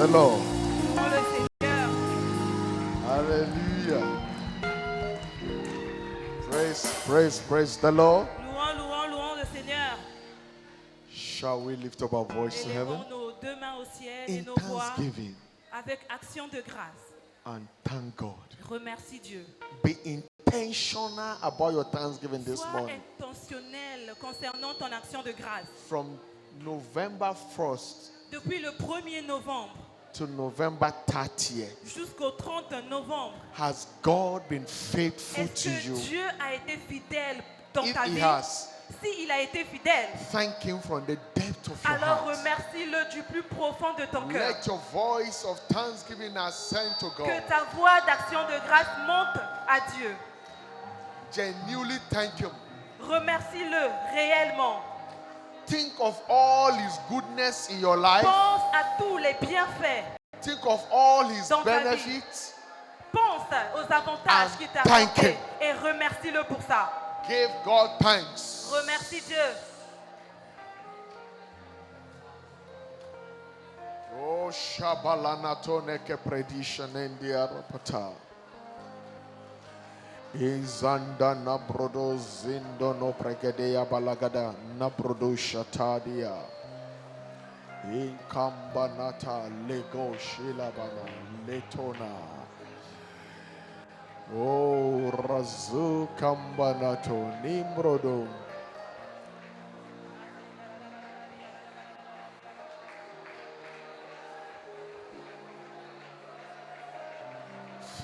the Lord. Louons le Seigneur. Hallelujah. Praise the Lord. Louons le Seigneur. Shall we lift up our voice to heaven Élevons nos deux mains au ciel et in nos voix thanksgiving avec action de grâce. and thank God? Remercie Dieu. Be intentional about your thanksgiving this Sois morning. intentionnel concernant ton action de grâce. From November 1st Depuis le 1er novembre to November 30th, jusqu'au 30 novembre, has God been faithful est-ce to que you? Dieu a été fidèle dans If ta He vie? has, S'il a été fidèle, thank Him from the depth of your alors heart. remercie-le du plus profond de ton cœur. Let your voice of thanksgiving ascend to Que God. ta voix d'action de grâce monte à Dieu. Genuinely thank Him. Remercie-le réellement. Think of all His goodness in your life. Pense à tous les bienfaits. Think of all His Dans ta vie. benefits. Pense aux avantages And qu'il t'a thank apportés him. et remercie-le pour ça. Give God thanks. Remercie Dieu. Oh, Shabalanato ke prediction India rapata. Izanda nabrodo zindo no pregedeya balagada nabrodo shatadia. Inkambanata lego shilabana letona. Oh, razu kambanato nimrodo.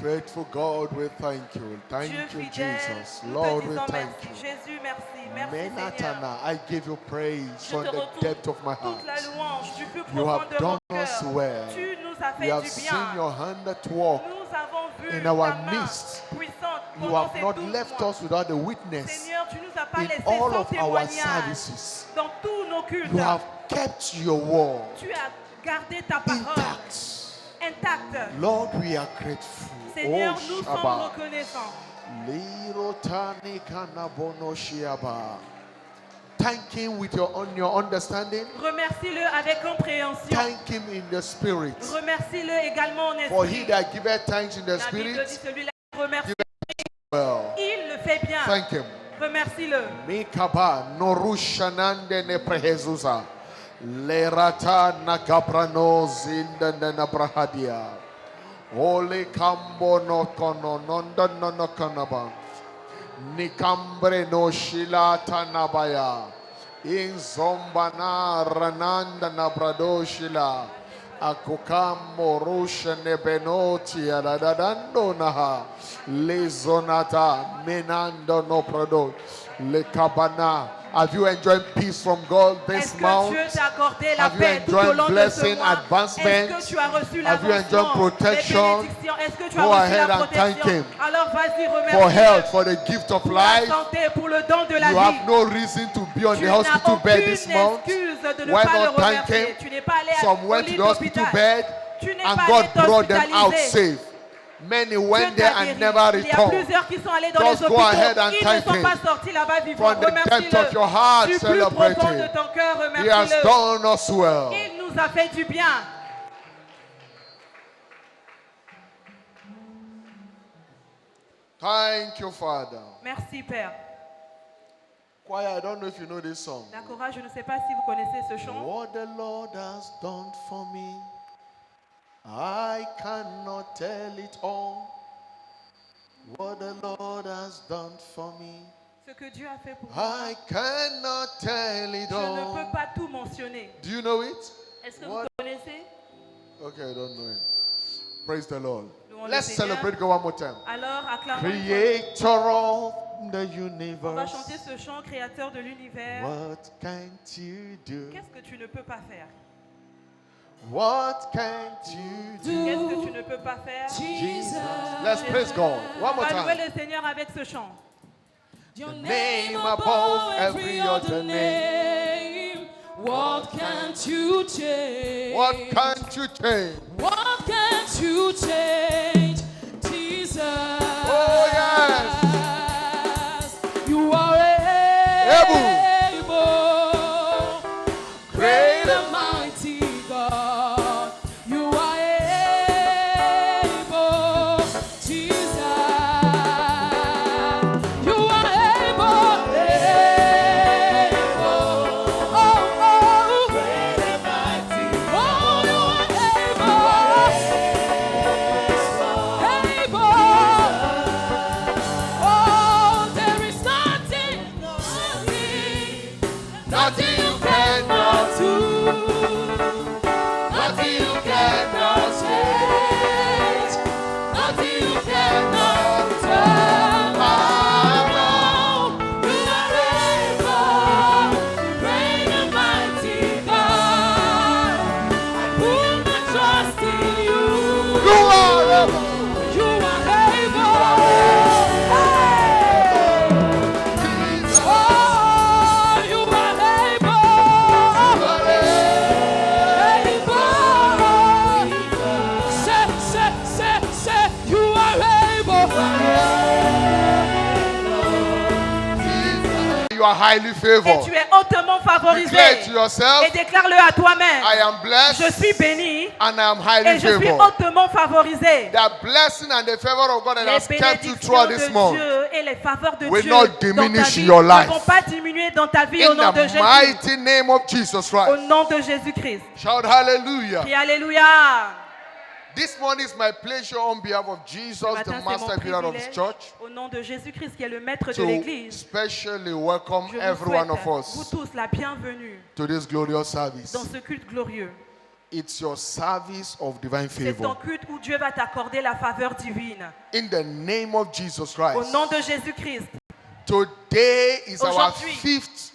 Faithful God, we thank you. Thank Dieu you, fidèle, Jesus. nous Lord, te we disons thank merci. you. Jésus, merci. Merci Seigneur. Menatana, I give you praise Je from te the retourne depth of my toute la heart. louange du plus You profond have de mon done us cœur. well. Tu nous as We fait have du seen bien. your hand at work. Nous avons vu in our ta main midst. puissante You pendant have ces not 12 left mois. us without a witness Seigneur, tu nous as pas in laissé all sans of our témoignage services. dans tous nos cultes. You have kept your word Tu as gardé ta parole intacte. Lord, we are grateful. Seigneur, Oh, nous sommes Shabbat. reconnaissants. Lirotani kanabono shiaba. Thank Him with your understanding. Remercie-le avec compréhension. Thank Him in the spirit. Remercie-le également en For esprit. He that giveth thanks in the La Bible dit spirit, celui-là remercie. well. Il le fait bien. Thank Him. Remercie-le. Mikaba norushanande ne prehezusa. Lerata nakaprano zinda na brahadia. Ole kambo no kono nonda no kanaba. Nikambre no shilata nabaya. In zombana rananda na bradoshila. Akukamo rusha nebenoti aladadando naha. Le zonata menando no prado. Le cabana. Have you enjoyed peace from God this Est-ce month? que Dieu t'a accordé la Have you paix tout au enjoyed long de ce blessing, mois? advancement? Est-ce que tu as reçu Have you enjoyed l'avancement, les protection? bénédictions? Est-ce que tu as Go reçu ahead la and thank protection? Him Alors vas-y, for health, remercie-le for the gift of pour la life. santé, pour le don de la You vie. have no reason to be on Tu the n'as hospital bed aucune this month. excuse de ne Why pas le not thank remercier. Him? Tu n'es pas allé Some au went to lit the hospital d'hôpital. bed Tu n'es and pas God allé brought them out t'hospitaliser. safe. Many Dieu went t'a there and guéri. never Il y a returned. plusieurs qui sont allés dans Just les go ahead and hôpitaux. Ils ne thank sont Him. pas sortis là-bas vivants. From the depth of your Remercie-le. heart, Du plus celebrate profond de Him. ton cœur, He has remercie-le. done us well. Il nous a fait du bien. Thank you, Father. Merci, Père. Choir, I don't know if you know this song. La chorale, je ne sais pas si vous connaissez ce chant. What the Lord has done for me, I cannot tell it all. What the Lord has done for me, Ce que Dieu a fait pour moi, I cannot tell it je ne all. peux pas tout mentionner. Do you know it? Est-ce que What? vous connaissez? Okay, I don't know it. Praise the Lord. Louons le Let's Seigneur. celebrate God one more time. Alors, acclamons. Creator of the On va universe, chanter ce chant, créateur de l'univers. what can't you do? Qu'est-ce que tu ne peux pas faire? What can't you do? Qu'est-ce que tu ne peux pas faire? Jesus. Let's praise God one On more va louer time. le Seigneur avec ce chant. Your Name above every other name. What can't you change? What can't you change? What can't you change? Jesus. Oh, yes. You are able. Great and mighty God. You are you are highly Et favored. tu es hautement favorisé. Declare to yourself, Et déclare-le à toi-même. I am blessed Je suis béni and I am et highly je suis favored. hautement favorisé. The blessing and the favor of God that Les has kept you bénédictions throughout this de month Dieu et les faveurs de will Dieu not dans ta diminish vie your ne life. vont pas diminuer dans ta vie au in nom de the Jésus. mighty name of Jesus Au Christ. nom de Jésus-Christ. Shout hallelujah. Et alléluia. This morning is my pleasure on behalf of Jesus, Ce matin, the c'est master mon builder of his privilège, church, au nom de Jésus-Christ qui est le maître de to l'Église. specially welcome Je every vous one of souhaite, us vous tous, la bienvenue to this glorious service. dans ce culte glorieux. It's your service of divine C'est ton favor. culte où Dieu va t'accorder la faveur divine. In the name of Jesus Au Christ. nom de Jésus-Christ. Today is our Aujourd'hui. 5th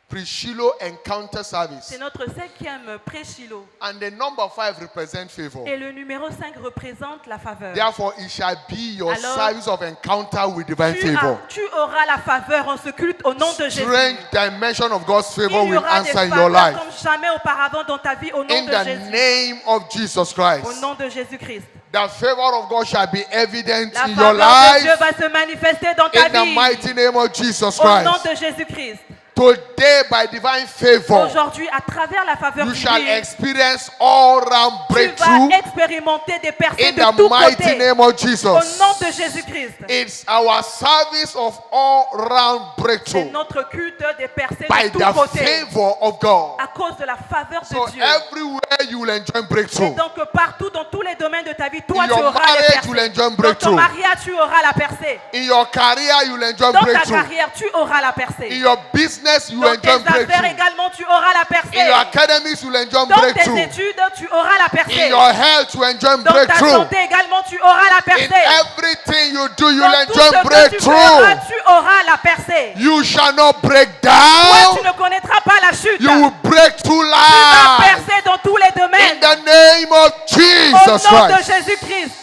pre-Shiloh encounter service. C'est notre 5e pré-Shiloh. And the number 5 represents favor. Et le numéro 5 représente la faveur. Therefore, it shall be your Alors, service of encounter with divine favor. Tu auras la faveur en ce culte au nom de Jésus. Strange dimension of God's favor Il y will aura des answer in your faveurs life. comme jamais auparavant dans ta vie au nom In de the Jésus. name of Jesus Au Christ. nom de Jésus-Christ. The favor of God shall be evident La in your faveur de Dieu life va se manifester dans ta in the vie. mighty name of Jesus Au nom Christ. de Jésus-Christ. Today, by divine favor, Aujourd'hui, à travers la faveur you shall divine, experience all-round tu breakthrough vas expérimenter des percées in de the tous mighty côtés. name of Au Jesus. nom de Jésus-Christ. It's our service of all-round C'est breakthrough notre culte des percées by de tous the côtés. favor of God. À cause de la faveur So de Dieu. everywhere you will enjoy Et breakthrough. donc partout dans tous les domaines de ta vie, toi In tu your auras les marriage, you will percées. enjoy Dans ton breakthrough. mariage, tu auras la percée. In your career, you will enjoy Dans ta breakthrough. carrière, tu auras la In percée. your business, you will Dans tes enjoy affaires breakthrough. également, tu auras la In percée. your academics, you will enjoy Dans tes breakthrough. études, tu auras la In percée. your health, you will enjoy Dans ta breakthrough. santé également, tu auras la In percée. everything you do, you will Dans tout enjoy ce que tu breakthrough. feras, tu auras la percée. You shall not break Toi, down. tu ne connaîtras pas la chute. You will break through Tu vas life. percer dans tous les In domaines. the name of Au Jesus nom de Christ. Jésus-Christ.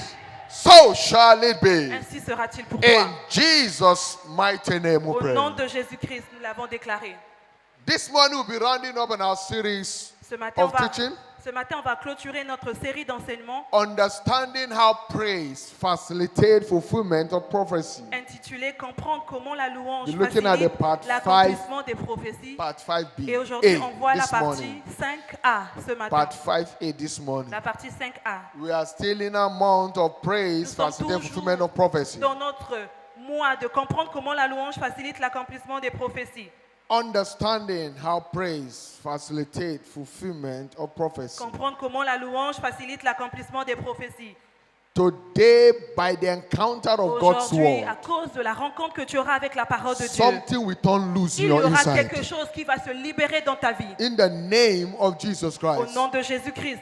So shall it be. Ainsi sera-t-il pour In toi. Jesus' mighty name we Au pray. nom de Jésus-Christ, nous l'avons déclaré. This morning we'll be rounding up in our series Ce matin, of teaching, on va clôturer notre série d'enseignements understanding how praise facilitates fulfillment of prophecy. intitulée Comprendre comment la louange We're looking at the facilite part l'accomplissement des prophéties. Part 5b. Et aujourd'hui, on voit la this partie morning. 5A ce matin. Part 5a this morning. La partie 5A. We are still in a month of praise Nous sommes facilitating toujours fulfillment of prophecy. dans notre mois de comprendre comment la louange facilite l'accomplissement des prophéties. Understanding how praise facilitates fulfillment of prophecy. Comprendre comment la louange facilite l'accomplissement des prophéties. Today, by the encounter of God's Aujourd'hui, à word, cause de la rencontre que tu auras avec la parole de Dieu, something will turn loose in il y your aura inside. quelque chose qui va se libérer dans ta vie. In the name of Jesus Au Christ. nom de Jésus-Christ.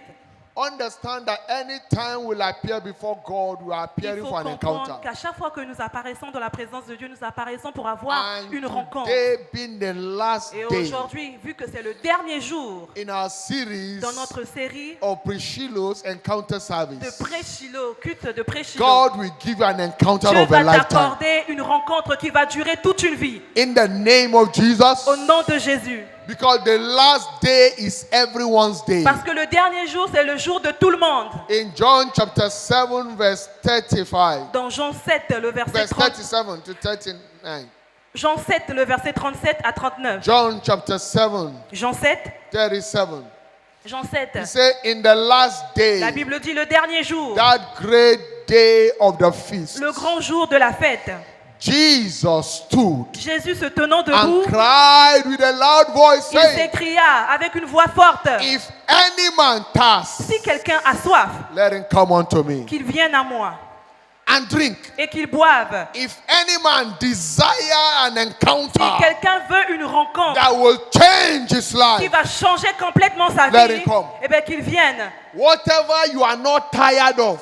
Understand that any time we'll appear before God, we are Il appearing faut for an comprendre encounter. qu'à chaque fois que nous apparaissons dans la présence de Dieu, nous apparaissons pour avoir And une rencontre. today being the last Et day aujourd'hui, vu que c'est le dernier jour in our series dans notre série of Pre-Shiloh's encounter de service, pré-Shiloh, culte de pré-Shiloh, God will give you an encounter Dieu of a va lifetime. t'accorder une rencontre qui va durer toute une vie. In the name of Jesus, Au nom de Jésus. because the last day is everyone's day. Parce que le dernier jour, c'est le jour de tout le monde. In John chapter 7, verse 35, Dans Jean 7, le verset verse 30, 37 to 39. Jean 7, le verset 37 à 39. John chapter 7, Jean 7, 37. Jean 7. He said, in the last La day, Bible dit le dernier jour, that great day of the feast, le grand jour de la fête. Jesus stood Jésus se tenant and debout, cried with a loud voice, il saying, s'écria avec une voix forte, if any man thirst, si quelqu'un a soif, let him come unto me qu'il vienne à moi and drink. et qu'il boive. If any man desire an Si encounter quelqu'un veut une rencontre that will change his qui life, va changer complètement sa Let vie, him come. eh bien qu'il vienne. whatever you are not tired of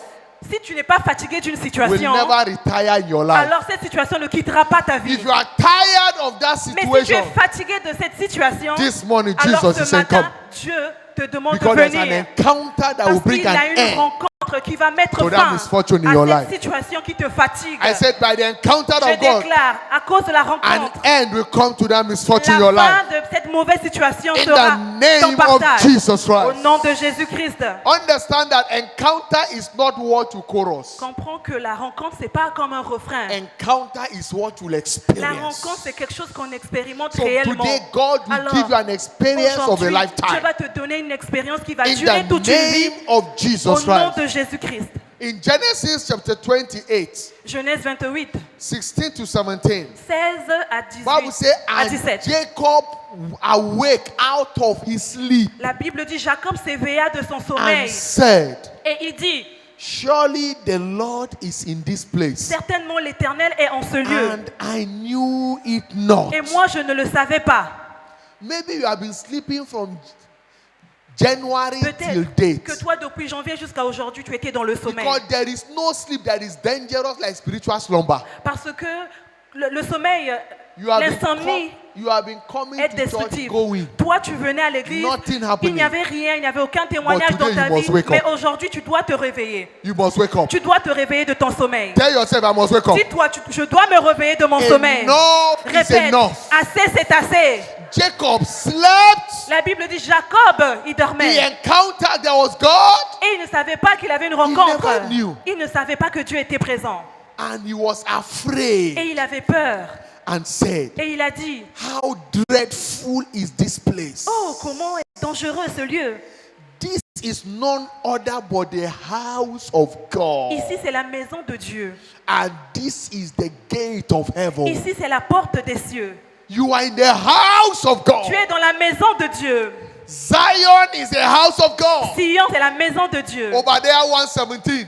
Si tu n'es pas fatigué d'une will situation, never retire in your life. alors cette situation ne quittera pas ta vie. If you are tired of that Mais si tu es situation, fatigué de cette situation, this morning alors Jesus ce is saying, matin, come. Dieu te demande de Because there's an venir. encounter that will Parce bring qu'il y a an une end rencontre qui va mettre to that fin misfortune in à your cette life. situation qui te fatigue. I said, by the encounter Je of God, déclare, à cause de la an rencontre, end will come to that misfortune in la your life. fin de cette mauvaise situation In sera the name ton of partage. Jesus Au Christ. nom de Jésus-Christ. Understand that encounter is not what you chorus. Comprends que la rencontre, c'est pas comme un refrain. Encounter is what you'll La experience. rencontre, c'est quelque chose qu'on expérimente So réellement. today, God will Alors, give you an experience of a aujourd'hui, Dieu lifetime. va te donner une expérience qui va In durer the toute une vie name of Jesus au nom Christ. de Jésus-Christ. In Genesis chapter 28, Genèse 28, 16 to 17, 16 à 18, Bible says, à and 17. Jacob awake out of his sleep La Bible dit, Jacob s'éveilla de son and sommeil said, et il dit, surely the Lord is in this place, certainement l'Éternel est en ce lieu. and I knew it not. Et moi, je ne le savais pas. Maybe you have been sleeping from January till Peut-être date. que toi, depuis janvier jusqu'à aujourd'hui, tu étais dans le sommeil. Because there is no sleep that is dangerous like spiritual slumber. Parce que le sommeil, You have l'insomnie been coming est to church destructif. going. Toi, tu venais à l'église, Nothing il happening. n'y avait rien, il n'y avait aucun témoignage But dans today ta you must vie. wake up. Mais aujourd'hui, tu dois te réveiller. You must wake up. Tu dois te réveiller de ton sommeil. Tell yourself I must wake up. Dis-toi, je dois me réveiller de mon sommeil. Enough is Répète, enough. assez c'est assez. Jacob slept. La Bible dit Jacob, il He dormait. encountered there was God, Et il ne savait pas qu'il avait une rencontre. never knew. Il ne savait pas que Dieu était présent. and he was afraid Et il avait peur. and said, Et il a dit, how dreadful is this place? oh, comment est dangereux ce lieu. This is none other but the house of God. Ici, c'est la maison de Dieu. And this is the gate of heaven. Ici, c'est la porte des cieux. You are in the house of God. Tu es dans la maison de Dieu. Zion is the house of God. Sion, c'est la maison de Dieu. Obadiah 1:17.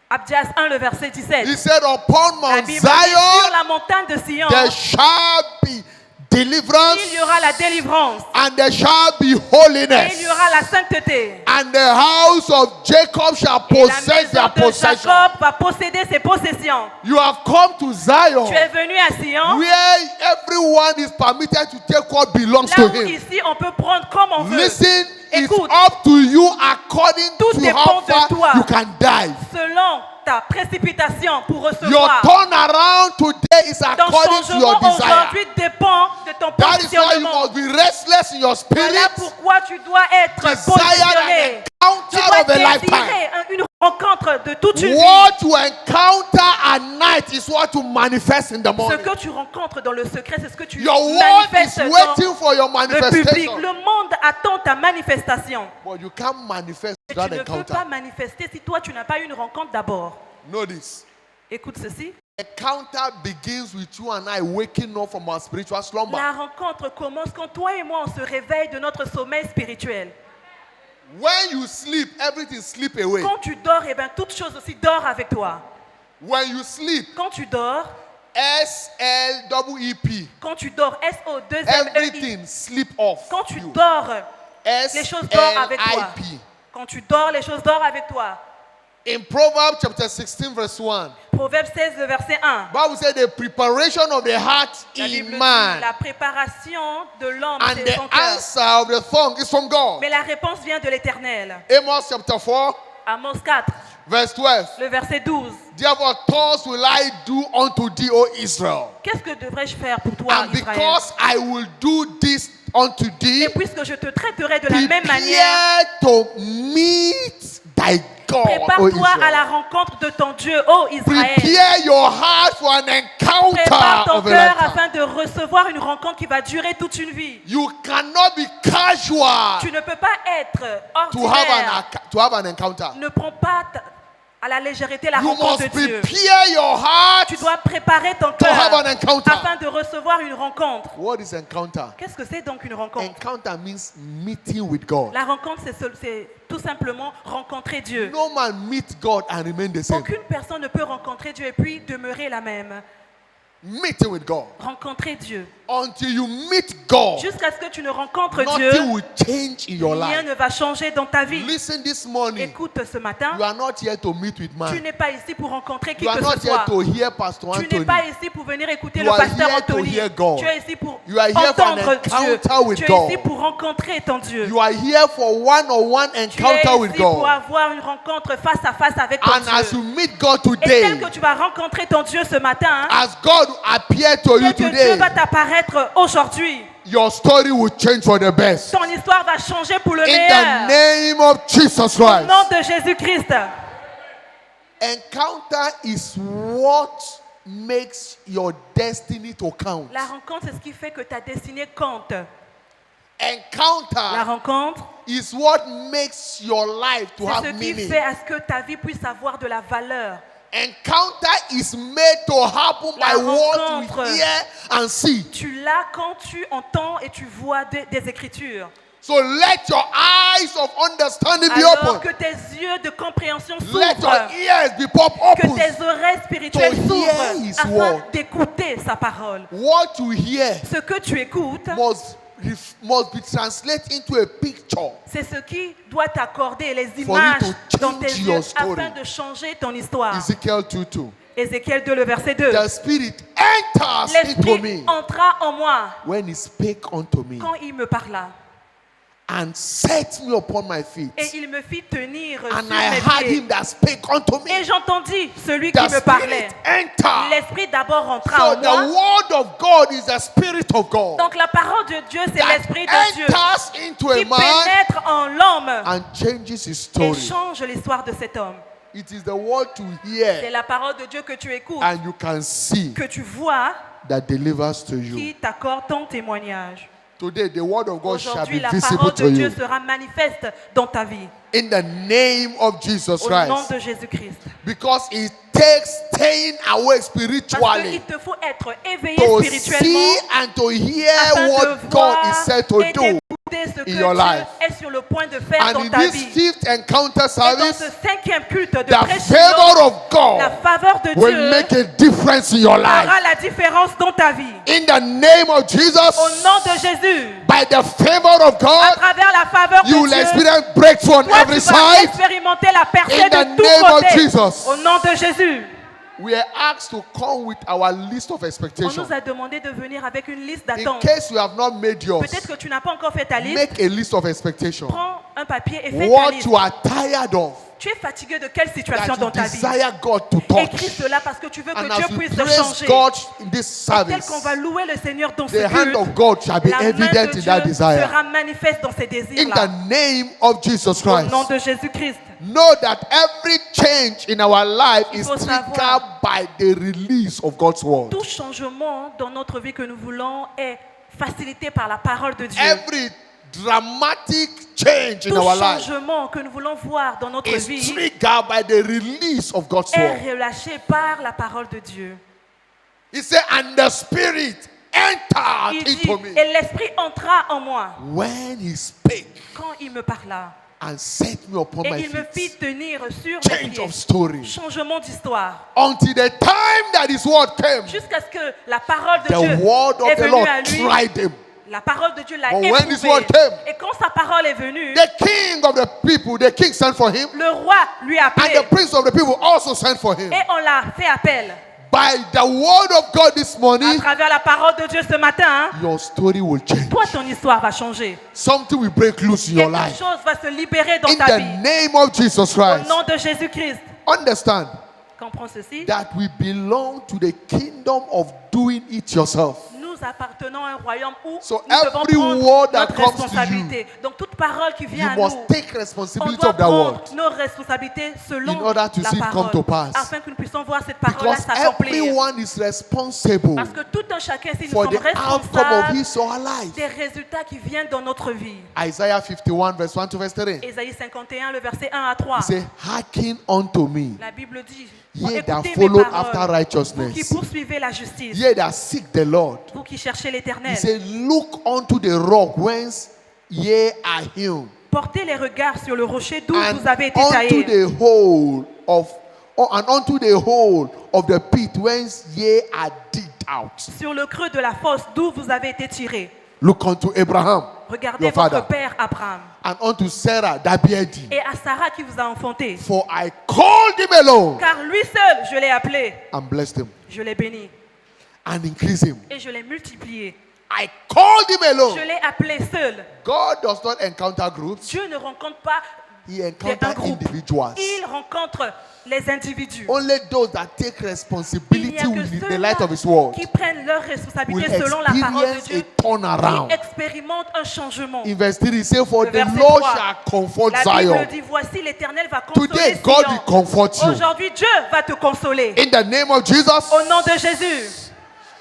Abdias 1, le verset 17. He said, upon La Mount Bible dit, sur Zion la montagne de Sion, there shall be deliverance, il y aura la délivrance. and there shall be Et il holiness, y aura la sainteté. and the house of Jacob shall Et la possess their maison de possession. Jacob va posséder ses possessions. You have come to Zion, Tu es venu à Sion, where everyone is permitted to take what belongs là to où him. ici on peut prendre comme on veut. Listen, it's Écoute. up to you according Tout to dépend how de far toi. you can dive. Selon ta précipitation pour Your recevoir. turnaround today is Ton according to your changement desire. aujourd'hui dépend de ton That is why you positionnement. must be restless in your spirit. Voilà pourquoi tu dois être Desire positionné. an Tu encounter dois of a lifetime. désirer une rencontre de toute une vie. What you encounter at night is what you manifest in the Ce morning. que tu rencontres dans le secret, c'est ce que tu Your word is manifestes dans waiting for your le public. manifestation. Le monde attend ta manifestation. But you can't manifest Et tu without ne peux encounter. pas manifester si toi tu n'as pas eu une rencontre d'abord. Know this. Écoute ceci. Encounter begins with you and I waking up from our spiritual slumber. La rencontre commence quand toi et moi on se réveille de notre sommeil spirituel. When you sleep, everything sleep away. Quand tu dors, eh bien, toute chose aussi dort avec toi. When you sleep, Quand tu dors, S-L-E-E-P, quand tu dors, S-O-2-M-E-I. everything sleep off. Quand tu you. dors, les choses dorment avec toi. S-L-I-P. Quand tu dors, les choses dorment avec toi. In Proverbs chapter 16 verse 1, Proverbe 16, le verset 1. Bible said the preparation of the heart La Bible in dit, man la préparation de l'homme, and c'est the son cœur. answer of the tongue is from God. Mais la réponse vient de l'Éternel. Amos chapter 4 Amos 4, verse 12. le verset 12. Therefore thus will I do unto thee, O Israel. Qu'est-ce que devrais-je faire pour toi, And Israël? because I will do this unto thee, Et puisque je te traiterai de la même manière, prepare to meet thy God, O prépare-toi à la Israel. rencontre de ton Dieu, ô Israël. Prepare your heart for an encounter Prépare ton of a cœur lifetime. afin de recevoir une rencontre qui va durer toute une vie. You cannot be casual Tu ne peux pas être to have ordinaire. an encounter. Ne prends pas à la légèreté la You rencontre must de Dieu. prepare your heart Tu dois préparer ton to have cœur an encounter. afin de recevoir une rencontre. What is encounter? Qu'est-ce que c'est donc une rencontre? Encounter means meeting with God. La rencontre, c'est tout simplement rencontrer Dieu. No man meet God and remain the same. Aucune personne ne peut rencontrer Dieu et puis demeurer la même. Meeting with God. Rencontrer Dieu. until you meet God, jusqu'à ce que tu ne rencontres nothing Dieu, will change in your rien life. ne va changer dans ta vie. Listen this morning. Écoute, ce matin, You are not here to meet with tu man. n'es pas ici pour rencontrer qui You are que not ce here soit. to hear Pastor Tu n'es Anthony. pas ici pour venir écouter You le are pasteur here to Anthony. hear God. Tu es ici pour You are here for an entendre Dieu. encounter with Tu es God. ici pour rencontrer ton Dieu. You are here for one-on-one Tu es encounter with ici pour God. avoir une rencontre face à face avec ton And as Dieu. you meet God Et tel today, que tu vas rencontrer ton Dieu ce matin, hein, as God appear to you tel que Dieu today, va t'apparaître aujourd'hui, your story will change for the best. ton histoire va changer pour le In meilleur. the name of Jesus Au Christ. nom de Jésus-Christ. Encounter is what makes your destiny to count. La rencontre, c'est ce qui fait que ta destinée compte. La Encounter rencontre, is what makes your life to c'est have ce qui meaning. fait à ce que ta vie puisse avoir de la valeur. Encounter is made to happen La by what rencontre. we hear and see. Tu l'as quand tu entends et tu vois des Écritures. So let your eyes of understanding be Alors open. que tes yeux de compréhension Let your s'ouvrent, ears be pop que open. tes oreilles spirituelles To hear s'ouvrent his afin word. d'écouter sa parole. What you hear Ce que tu écoutes, must be translated into a picture. c'est ce qui doit t'accorder les For images you to dans tes change yeux your story. afin de changer ton histoire. Ezekiel 2:2. Ézéchiel 2, le verset 2. The Spirit enters into L'Esprit me entra en moi when He spake unto me quand il me parla. and set me upon my feet. Et il me fit tenir And sur I mes heard pieds. Him that spake unto Et me. j'entendis celui qui The me parlait. Spirit entered. L'Esprit d'abord entra So en the moi. word of God is the Spirit of God Donc la parole de Dieu, c'est that l'Esprit de Dieu enters into a qui man pénètre en l'homme and changes his et story. change l'histoire de cet homme. It is the word to C'est hear la parole de Dieu que tu écoutes, and you can see que tu vois, that delivers to you. qui t'accorde ton témoignage. Today, the word of God shall Aujourd'hui, be la visible parole to de Dieu you. sera manifeste dans ta vie. In the name of Jesus Au nom Christ. de Jésus-Christ. Because it takes staying away Parce qu'il spiritually te faut être éveillé to spirituellement see and to hear afin de what God voir is said to et do. d'écouter ce que in your Dieu life. est sur le point de faire And dans in ta this vie. fifth encounter Et dans service, ce cinquième culte de the prêche, favor of la God faveur de will Dieu make a difference in your life. fera la différence dans ta vie. In the name of Au Jesus, nom de Jésus, by the favor of à God, travers la faveur you de will Dieu, experience breakthrough on toi, every tu vas side. expérimenter la percée In the de tous name of côtés. Jesus. Au nom de Jésus. We are asked to come with our list of On expectations. nous a demandé de venir avec une liste In d'attentes. case you have not made yours, Peut-être que tu n'as pas encore fait ta liste. make a list of expectations. Prends un papier et fais ta What liste. you are tired of, Tu es fatigué de quelle situation that you dans ta vie? desire God to Écris touch. cela parce que tu veux que And Dieu as we puisse te praise changer. God in this Tel service, qu'on va louer le Seigneur dans ce the hand culte, of God shall be la main evident de in that Dieu desire. sera manifeste dans ces In désirs-là. the name of Jesus Au Christ. nom de Jésus-Christ. Know that every change in our life Il is faut triggered savoir. by the release of God's word. Tout changement dans notre vie que nous voulons est facilité par la parole de Dieu. Every dramatic change in Tout our life changement que nous voulons voir dans notre is vie triggered by the release of God's est word. relâché par la parole de Dieu. He said, and the Spirit entered Il dit, into me et l'Esprit entra en moi when He spake quand il me parla. and set me upon Et my il me fit feet. tenir sur mes Change pieds. of story. Changement d'histoire. Until the time that His word came, Jusqu'à ce que la parole de the Dieu word est of the venue Lord à lui. tried him. La parole de Dieu l'a But when his éprouvé. word came, Et quand sa parole est venue, The king of the people, the king sent for him, le roi lui a and appelé. the prince of the people also sent for him. Et on l'a fait appel. By the word of God this À morning, travers la parole de Dieu ce matin, your story will change. toi, ton histoire va changer. Something will break loose in your Quelque life. chose va se libérer dans In ta the vie. name of Jesus Au Christ. nom de Jésus-Christ. Understand Comprends ceci. that we belong to the kingdom of doing it yourself. Nous appartenons à un royaume où So nous devons every prendre word that notre comes to responsabilité. Donc toute parole qui You vient à nous, must take on responsibility doit of that word. prendre nos responsabilités selon In order to la see it come parole, to pass. afin que nous puissions voir cette parole-là Because s'accomplir. everyone is responsible Parce que tout un chacun, si nous for sommes the outcome of responsables his or her life. des résultats qui viennent dans notre vie. Isaiah 51 verse 1 to verse 3. Ésaïe 51, le verset 1 à 3. He said, hearken unto me, La Bible dit, ye that écoutez mes follow paroles, after vous qui righteousness, poursuivez la justice, ye that seek the Lord. vous qui cherchez He l'éternel. said, look unto the rock whence ye are hewn, Portez les regards sur le rocher d'où and vous avez été unto taillés. the hole of and unto the hole of the pit whence ye are digged. out. sur le creux de la fosse d'où vous avez été tirés. Look unto Abraham, Regardez your votre father, père Abraham and unto Sarah that bare thee. et à Sarah qui vous a enfanté. For I called him alone Car lui seul, je l'ai appelé, and blessed him je l'ai béni and increased him. et je l'ai multiplié. I called him alone. Je l'ai appelé seul. God does not encounter groups. Dieu ne rencontre pas He un encounters groupe. individuals. Il rencontre les individus. Only those that take Il n'y responsibility a que with the ceux-là light of His word qui prennent leurs will responsabilités selon la parole de experience Dieu, a turnaround. qui expérimentent un changement. In verse 3, he says, For Le the verset Lord 3, shall comfort La Bible Zion. dit, voici l'Éternel va consoler Today, God will Sion. comfort you. Aujourd'hui, Dieu va te consoler. In the name of Jesus. Au nom de Jésus.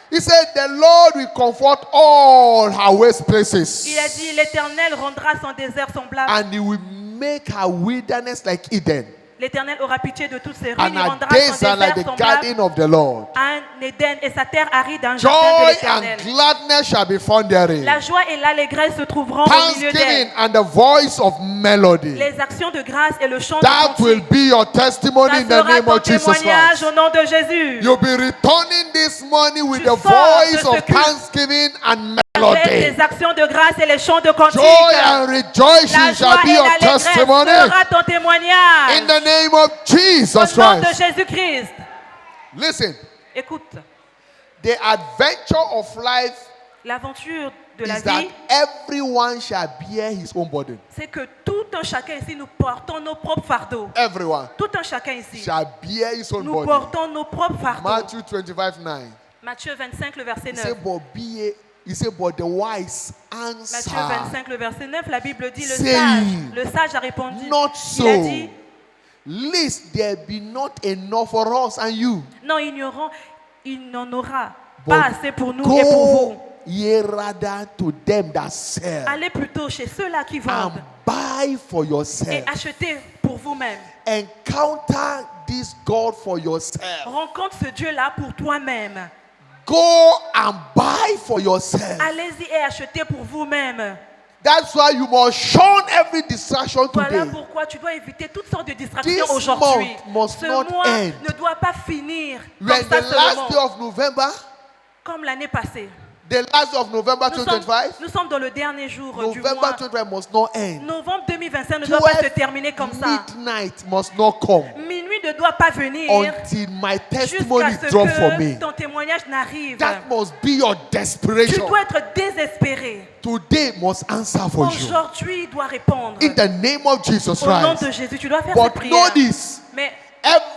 He said, The Lord will comfort all her waste places. Il a dit, l'Éternel rendra son désert semblable. And He will make her wilderness like Eden. L'Éternel aura pitié de toutes ses ruines. And Il her rendra son desert like désert the semblable garden of the Lord. à un Éden et sa terre aride un jardin de Joy l'Éternel. and gladness shall be found therein. La joie et l'allégresse se trouveront au milieu Thanksgiving d'elle. and the voice of melody. Les actions de grâce et le chant de That will cantique. be your testimony Ça in the sera name ton of Jesus témoignage Christ. au nom de Jésus. You'll be returning this morning with Tu the sors de voice ce of culte thanksgiving and Avec melody. les actions de grâce et les chants de cantique. Joy and La rejoicing shall joie be et your l'allégresse testimony sera ton témoignage. in the name of Jesus Au nom de Christ. Jésus-Christ. Listen, Écoute, the adventure of life l'aventure de la is that vie, everyone shall bear his own burden. c'est que tout un chacun ici, nous portons nos propres fardeaux. Everyone Tout un chacun ici, shall bear his own nous burden. portons nos propres fardeaux. Matthew 25:9. Matthieu 25, le verset He 9. said, but the wise Matthieu answer, 25, le verset 9, la Bible dit, Saying, le sage a répondu, not il a so, dit, lest there be not enough for us and you. non, il n'en aura But pas assez pour nous et pour vous. Go ye rather to them that sell Allez plutôt chez ceux-là qui and vendent buy for et yourself. achetez pour vous-même. Encounter this God for yourself. Rencontre ce Dieu-là pour toi-même. Go and buy for yourself. Allez-y et achetez pour vous-même. That's why you must shun every distraction Voilà today. pourquoi tu dois éviter toutes sortes de distractions This aujourd'hui. month must Ce not mois end. ne doit pas finir We're comme in ça the last day seulement, of November. comme l'année passée. The last day of November Nous 2025. sommes dans le dernier jour du November mois. 2025 must not end. Novembre 2025 ne doit pas se terminer comme ça. Midnight must not come Minuit ne doit pas venir until my testimony jusqu'à ce drop for me. que ton témoignage n'arrive. That must be your Tu desperation. dois être désespéré. Today must answer for you. Aujourd'hui, il doit répondre. In the name of Jesus Au nom Christ. de Jésus, tu dois faire cette But prière. know this. Mais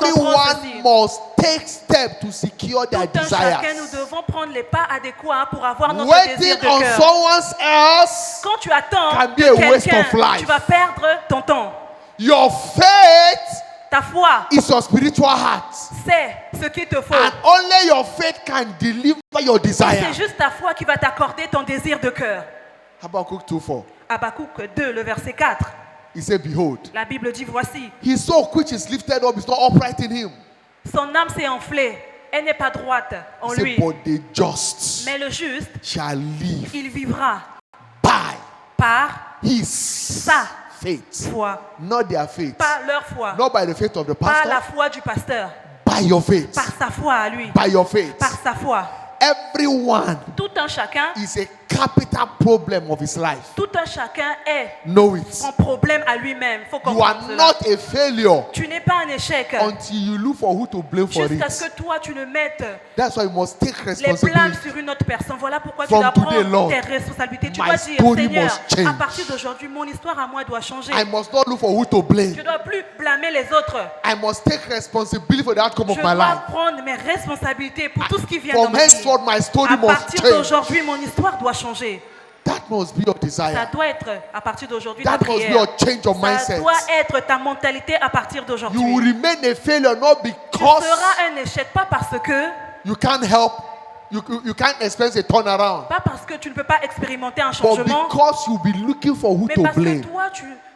comprends ceci. Everyone must take steps to secure their Tout un chacun, nous desires. devons prendre les pas adéquats pour avoir notre Waiting désir de on cœur. someone else, Quand tu attends can be de a waste quelqu'un, of life. tu vas perdre ton temps. your faith Ta foi, is your spiritual heart. c'est ce qu'il te faut. And only your faith can deliver your desire. C'est juste ta foi qui va t'accorder ton désir de cœur. Habakkuk 2:4. Habakkuk 2, le verset 4. He said, Behold, La Bible dit, voici, his soul which is lifted up is not upright in him. son âme s'est enflée, elle n'est pas droite en He said, lui. but the just Mais le juste, shall live il vivra by par his sa faith. foi. Not their faith. Pas leur foi. Not by the faith of the Pas la pastor. foi du pasteur. By your faith. Par sa foi à lui. By your faith. Par sa foi. Everyone Tout un chacun, is a capital problem of his life. tout un chacun est Know it. son problème à lui-même. Faut You comprendre are cela. not a failure Tu n'es pas un échec until you look for who to blame for jusqu'à it. ce que toi tu ne mettes That's why you must take les blâmes responsibility. sur une autre personne. Voilà pourquoi tu From dois today, prendre Lord, tes responsabilités. Tu my dois dire, story Seigneur, must change. à partir d'aujourd'hui, mon histoire à moi doit changer. I must not look for who to blame. Je ne dois plus blâmer les autres. I must take responsibility for the outcome of Je my dois life. prendre mes responsabilités pour tout ce qui vient dans From ma vie. henceforth, my story À must partir change. d'aujourd'hui, mon histoire doit changer. That must be your Ça desire. doit être à partir d'aujourd'hui ta That must be prière. your change of Ça mindset. doit être ta mentalité à partir You d'aujourd'hui. will remain a failure not Tu because seras un échec, pas parce que, you can't help, you can't experience a turnaround, pas parce que tu ne peux pas expérimenter un but changement, because you'll be looking for who mais to parce que blame. toi,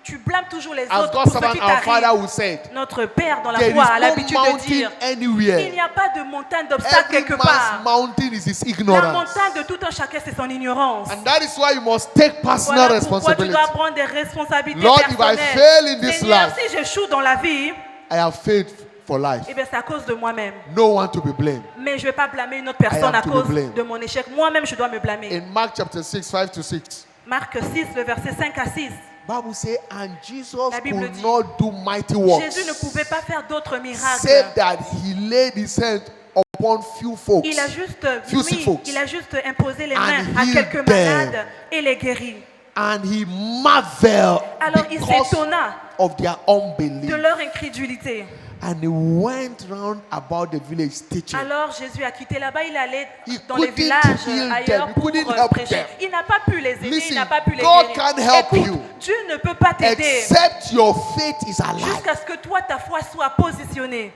tu blâmes toujours les As autres God's pour ce servant, qui our Father, t'arrive. who said, Notre Père dans la there is foi a no l'habitude de mountain dire, il anywhere. n'y a pas de montagne d'obstacle Every quelque man's part. mountain is his La ignorance. montagne de tout un chacun, c'est son ignorance. And that is why you must take personal Voilà pourquoi tu responsibility. dois prendre des responsabilités Lord, if I personnelles. fail in this Seigneur, life, si j'échoue dans la vie, I have failed for life. Eh bien, c'est à cause de moi-même. No one to be blamed. Mais je ne vais pas blâmer une autre personne am à to be cause blamed. de mon échec. Moi-même, je dois me blâmer. In Mark chapter 6, 5 to 6, Marc 6, le verset 5 à 6. Bible says, and Jesus La Bible could dit, not do mighty works, Jésus ne pouvait pas faire d'autres miracles. save that he laid his hand upon few folks. Il a juste Few sick folks. il a juste imposé les And mains à healed quelques them. malades et les guérit. And he marveled Alors il because s'étonna of their unbelief. de leur incrédulité. And he went round about the village teaching. Alors Jésus a quitté là-bas, il allait He dans les couldn't villages heal ailleurs them. He pour couldn't help prêcher. them. Il n'a pas pu les aider, Listen, il n'a pas pu les God guérir. can't help Écoute, you Dieu ne peut pas t'aider except your faith is alive. jusqu'à ce que toi, ta foi soit positionnée.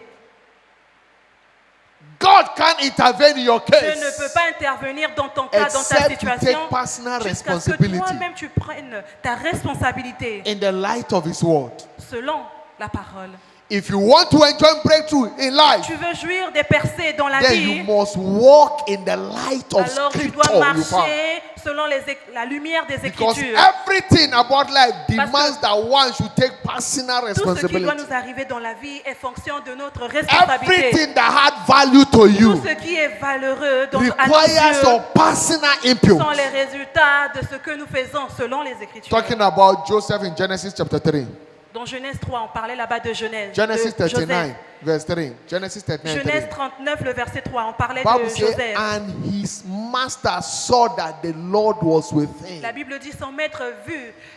God can't intervene in your Dieu ne case peut pas intervenir dans ton cas, dans ta except to situation, take personal jusqu'à ce que responsibility toi-même tu prennes ta responsabilité in the light of his word. selon la parole. If you want to enjoy breakthrough in life, Tu veux jouir des percées dans la then you vie, must walk in the light of alors tu scripture dois you found. marcher selon la lumière des Because Écritures. everything about life demands Parce que that one should take personal Tout ce qui doit responsibility. nous arriver dans la vie est fonction de notre responsabilité. Everything that had value to Tout you ce qui est valeureux à nos requires yeux your personal sont input. les résultats de ce que nous faisons selon les Écritures. Talking about Joseph in Genesis chapter 3. Dans Genèse 3, on parlait là-bas de Genèse. Genesis de Joseph. 39, verse 3. Genesis 39, Genèse 3. 39, le verset 3, on parlait Bible de says, Joseph. and his master saw that the Lord was with him, La Bible dit son maître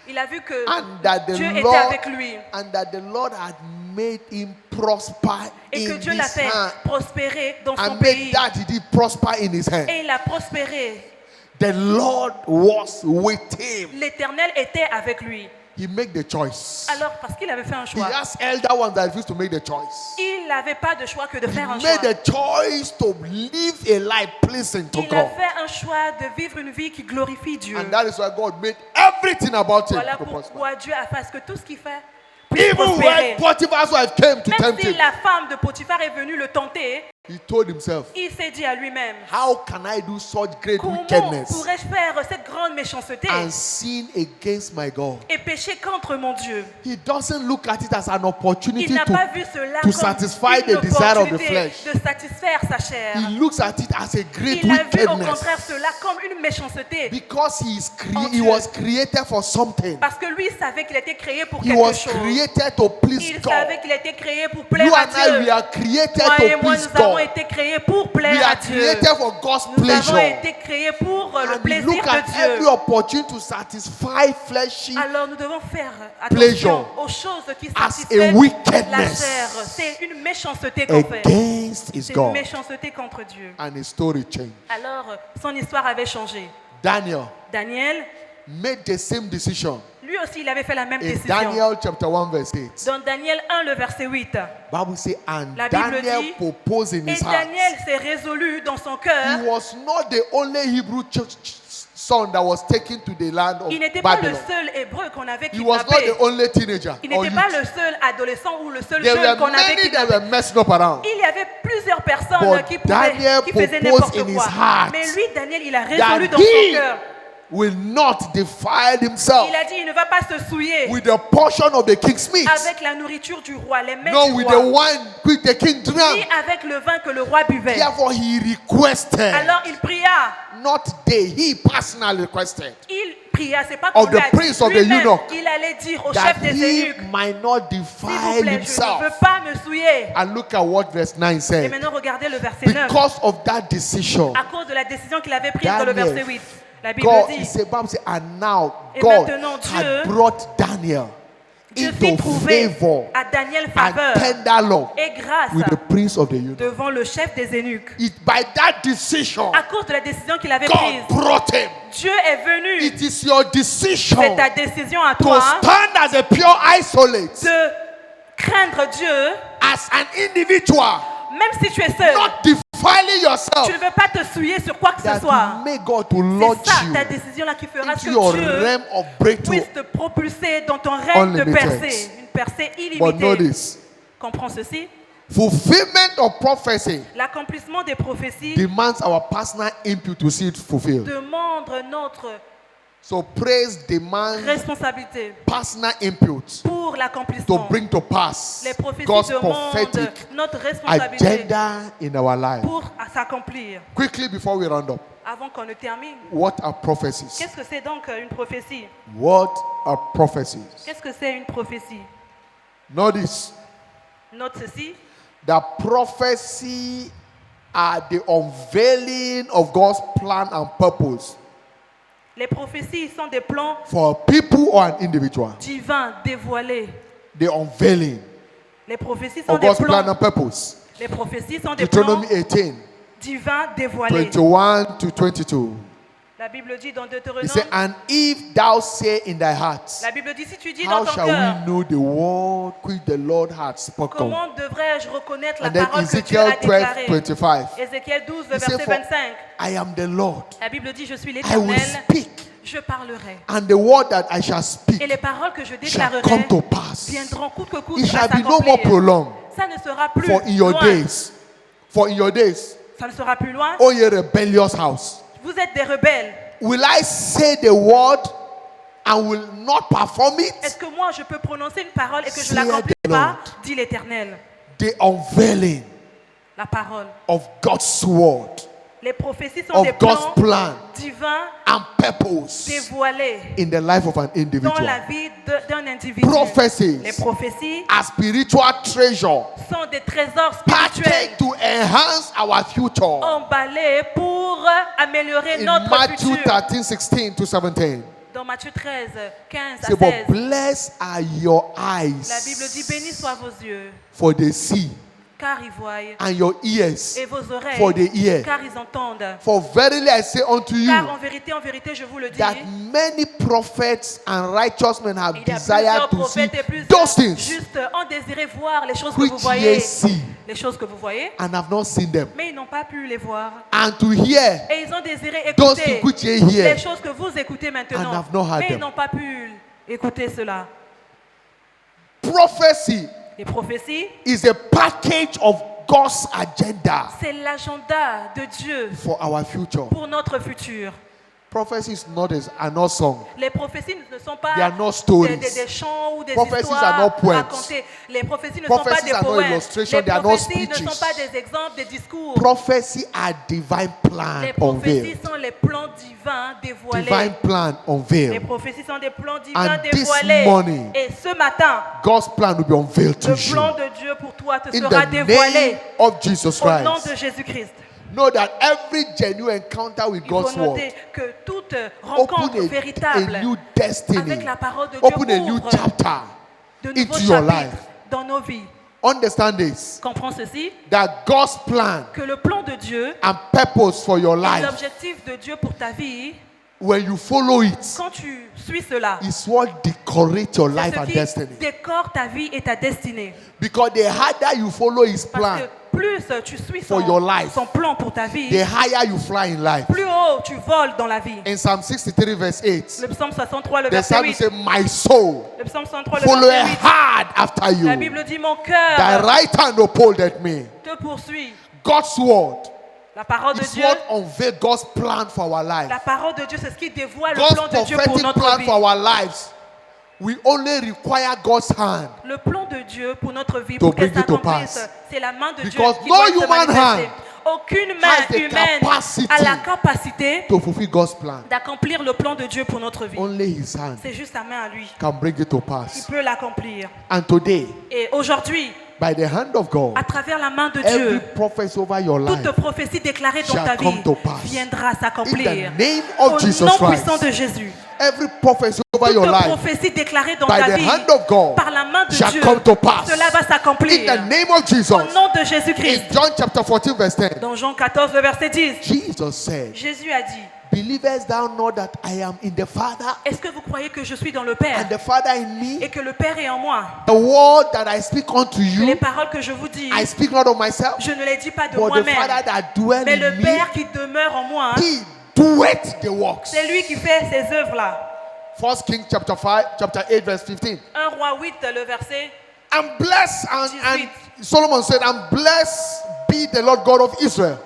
il a vu que and that the Dieu était Lord avec lui and that the Lord had made him prosper et que in Dieu l'a his fait hand, prospérer dans son and pays. made that he did prosper in his hand. Et il a prospéré. The Lord was with him. L'Éternel était avec lui. He made the choice. Alors, parce qu'il avait fait un He choix, has elder ones that refused to make the choice. il n'avait pas de choix que de He faire un made choix. the choice to live a life pleasing to Il a God. fait un choix de vivre une vie qui glorifie Dieu. And that is why God made everything about him Voilà to prosper. pourquoi Dieu a fait ce que tout ce qu'il fait puisse Even prospérer. when Potiphar's wife came to Même tempt si him, la femme de Potiphar est venue le tenter, he told himself, il s'est dit à lui-même, how can I do such great comment wickedness pourrais-je faire cette grande méchanceté and sin against my God? et pécher contre mon Dieu? He doesn't look at it as an Il opportunity n'a pas to, vu cela to comme satisfy une the desire of the opportunité flesh. de satisfaire sa chair. He looks at it as a great Il a vu au wickedness contraire cela comme une méchanceté. because En he Dieu. was created for something. Parce que lui savait qu'il était créé pour He quelque was chose. created to please Il God. savait qu'il était créé pour You plaire à and I, we Dieu. are created Toi et to moi, please nous avons God. été créés pour We plaire à are Dieu. created for God's Nous avons pleasure. été créés pour le And we plaisir look at de every Dieu. opportunity to satisfy fleshy Alors nous devons faire Pleasure attention aux choses qui as a satisfont la wickedness chair. C'est une méchanceté qu'on fait. against his C'est une God. méchanceté contre Dieu. And his story changed. Alors son histoire avait changé. Daniel Daniel, made the same decision lui aussi, il avait fait la même in décision. Daniel chapter 1 verse 8. Dans Daniel 1, le verset 8. Bible says, and La Bible Daniel dit, proposed in Et his heart. Daniel s'est résolu dans son He cœur. was not the only Hebrew son that was taken to the land of Il n'était pas le Babylon. seul hébreu qu'on avait He was not kidnappé. the only teenager. Il or n'était pas youth. le seul adolescent ou le seul There jeune were qu'on avait many that kidnappé. were messing up around. Il y avait plusieurs personnes But qui Daniel faisaient proposed n'importe in his quoi. heart Mais lui, Daniel, il a résolu That dans son he cœur. will not defile himself Il a dit, il ne va pas se souiller with the portion of the king's meat, avec la nourriture du roi, les mets nor du with roi, the wine which the king ni drank. avec le vin que le roi buvait. Therefore, he requested, Alors il pria. not they, he personally requested, Il pria, c'est pas Of qu'on lui the a dit. prince of the Lui-même, eunuch, il allait dire au that chef des he eunuques, might not s'il vous defile plaît, je ne himself. veux pas me souiller. And look at what verse 9 Et said. maintenant, regardez le verset 9. Because of that decision, À cause de la décision qu'il avait prise dans le Daniel, verset 8. La Bible God, dit, he said, Bible said, and now Et God maintenant, Dieu- had brought Daniel Dieu fit into trouver favor à Daniel and faveur tender love et grâce with the prince of the eunuch. devant le chef des eunuques. By that decision, À cause de la décision qu'il avait prise, God brought him. Dieu est venu. It is your decision C'est ta décision à to toi stand as a pure isolate, de craindre Dieu, as an individual, même si tu es seul. not defiling yourself, Tu ne veux pas te souiller sur quoi que ce that soit. you make God to C'est launch ça you ta décision-là qui fera into que your Dieu realm of breakthrough. puisse te propulser dans ton règne de Unlimited. percée. Une percée But illimitée. notice, Comprends ceci? fulfillment of prophecy L'accomplissement des prophéties demands our personal input to see it fulfilled. demande notre So praise demands responsabilité personal input pour to l'accomplissement. bring to pass Les prophéties God's demandent prophetic notre responsabilité agenda in our life. pour s'accomplir. Quickly before we round up, Avant qu'on ne termine, what are prophecies? qu'est-ce que c'est donc une prophétie? What are prophecies? Qu'est-ce que c'est une prophétie? Notice Note ceci, that prophecy are the unveiling of God's plan and purpose les prophéties sont des plans for a people or an individual. divins dévoilés. The unveiling Les prophéties sont of des God's plan plans. and purpose. Les prophéties sont des plans Deuteronomy 18, divins dévoilés. 21 to 22. La Bible dit dans He Deutéronome, said, and if thou say in thy heart, la Bible dit si tu dis dans how ton shall cœur, we know the word which the Lord hath spoken? comment devrais-je reconnaître la And then parole que Dieu Ezekiel a 12, déclarée? 25. Ézéchiel 12, He said, verset for 25. I am the Lord. La Bible dit je suis I will l'Éternel, speak, je parlerai. and the word that I shall Et speak les paroles que je shall déclarerai come to pass. viendront coûte que coûte It à shall be no more s'accomplir. prolonged. Ça ne sera plus For in your loin. days, for in your days, Ça ne sera plus loin. O ye rebellious house, Vous êtes des rebelles. will I say the word and will not perform Est-ce it? que moi je peux prononcer une parole et que je Say ne l'accomplis the pas? Lord. Dit l'Éternel. The unveiling La parole. of God's word, Les prophéties sont des of God's plans plan divins and purpose dévoilés in the life of an dans individual. la vie d'un individu. Prophecies Les prophéties are spiritual treasure sont des trésors spirituels packaged to enhance our future. emballés pour améliorer In notre Matthew futur. 13, 16 to 17. Dans Matthieu 13, 15 Say, à but 16, blessed are your la Bible dit bénis eyes, soient vos yeux, for they see, car ils voient, and your ears, et vos oreilles, for they hear. car ils entendent. For verily I say unto you, Car en vérité, je vous le dis, that many prophets and righteous men have il y a desired plusieurs to see prophètes et those plusieurs things justes ont désiré voir les choses que which vous ye voyez, see, les choses que vous voyez, and have not seen them, mais ils n'ont pas pu les voir. and to hear Et ils ont désiré those écouter things which ye les hear. choses que vous écoutez And maintenant, have not heard mais ils them. n'ont pas pu écouter cela. Prophecy Les prophéties, is a package of God's agenda c'est l'agenda de Dieu for our future. pour notre futur. Prophecy is not an old song. Les prophéties ne sont pas They are not stories. des chants ou des Prophecies histoires are not poems. racontées. Les prophéties ne sont pas Prophecies des are not poèmes. illustrations. Les They are not prophéties ne speeches. sont pas des exemples, des discours. Prophecy are divine plan Les prophéties unveiled. sont les plans divins dévoilés. Divine plan Les unveiled. prophéties sont des plans divins And this dévoilés. morning, Et ce matin, God's plan will be unveiled to le you. plan de Dieu pour toi te In sera the dévoilé name of Jesus au nom de Christ. Jésus-Christ. Know that every genuine encounter with Il faut God's word noter que toute rencontre open véritable a new destiny, avec la parole de Dieu open a new ouvre chapter de nouveaux into your chapitres life. dans nos vies. Understand this, Comprends ceci, that God's plan que le plan de Dieu and purpose for your et life, l'objectif de Dieu pour ta vie, when you follow it, quand tu suis cela, is what decorate your c'est life ce and qui destiny. décore ta vie et ta destinée. Because the harder you follow His Parce plan, que plus tu suis for your life, son plan pour ta vie, the higher you fly in life. plus haut tu voles dans la vie. In Psalm 63 verse 8, Le psaume 63, le the verset psalmist 8. says, my soul Le psaume 63, le follow verset 8. hard after La you. Bible dit mon Thy cœur right hand upholdeth me. te poursuit. God's word La parole de is Dieu, what unveil God's plan for our life. la parole de Dieu, c'est ce qui dévoile le God's plan de Dieu pour prophetic notre plan vie. for our lives. We only require God's hand. Le plan de Dieu pour notre vie, To pour qu'elle bring it to s'accomplisse, pass. c'est la main de Dieu Because qui no doit se human manifester. hand Aucune has main the humaine capacity a la capacité to fulfill God's plan. d'accomplir le plan de Dieu pour notre vie. Only His hand C'est juste sa main à lui can bring it to qui pass. peut l'accomplir. And today, Et aujourd'hui, by the hand of God, à travers la main de every Dieu, prophecy over your life, toute prophétie déclarée dans shall ta come vie to pass. viendra in s'accomplir. the name of Au Jesus nom puissant Christ, de Jésus, every prophecy over your toute life, prophétie déclarée dans by ta the vie hand of God, par la main de shall Dieu, come to pass. cela va In s'accomplir. the name of Jesus. Au nom de In Jésus-Christ. John chapter 14 verse 10, Dans Jean 14, le verset 10, Jesus said, Jésus a dit, believest thou not that I am in the Father est-ce que vous croyez que je suis dans le Père and the Father in me? et que le Père est en moi? The word that I speak unto Les you, paroles que je vous dis, I speak not of myself, je ne les dis pas de but the moi-même, Father that dwell mais in le me, Père qui demeure en moi, He doeth the works. c'est lui qui fait ces œuvres-là. 1 Kings chapter 8 verse 15. 1 Roi 8, le verset, I'm blessed, and 18. Solomon said, I'm blessed be the Lord God of Israel,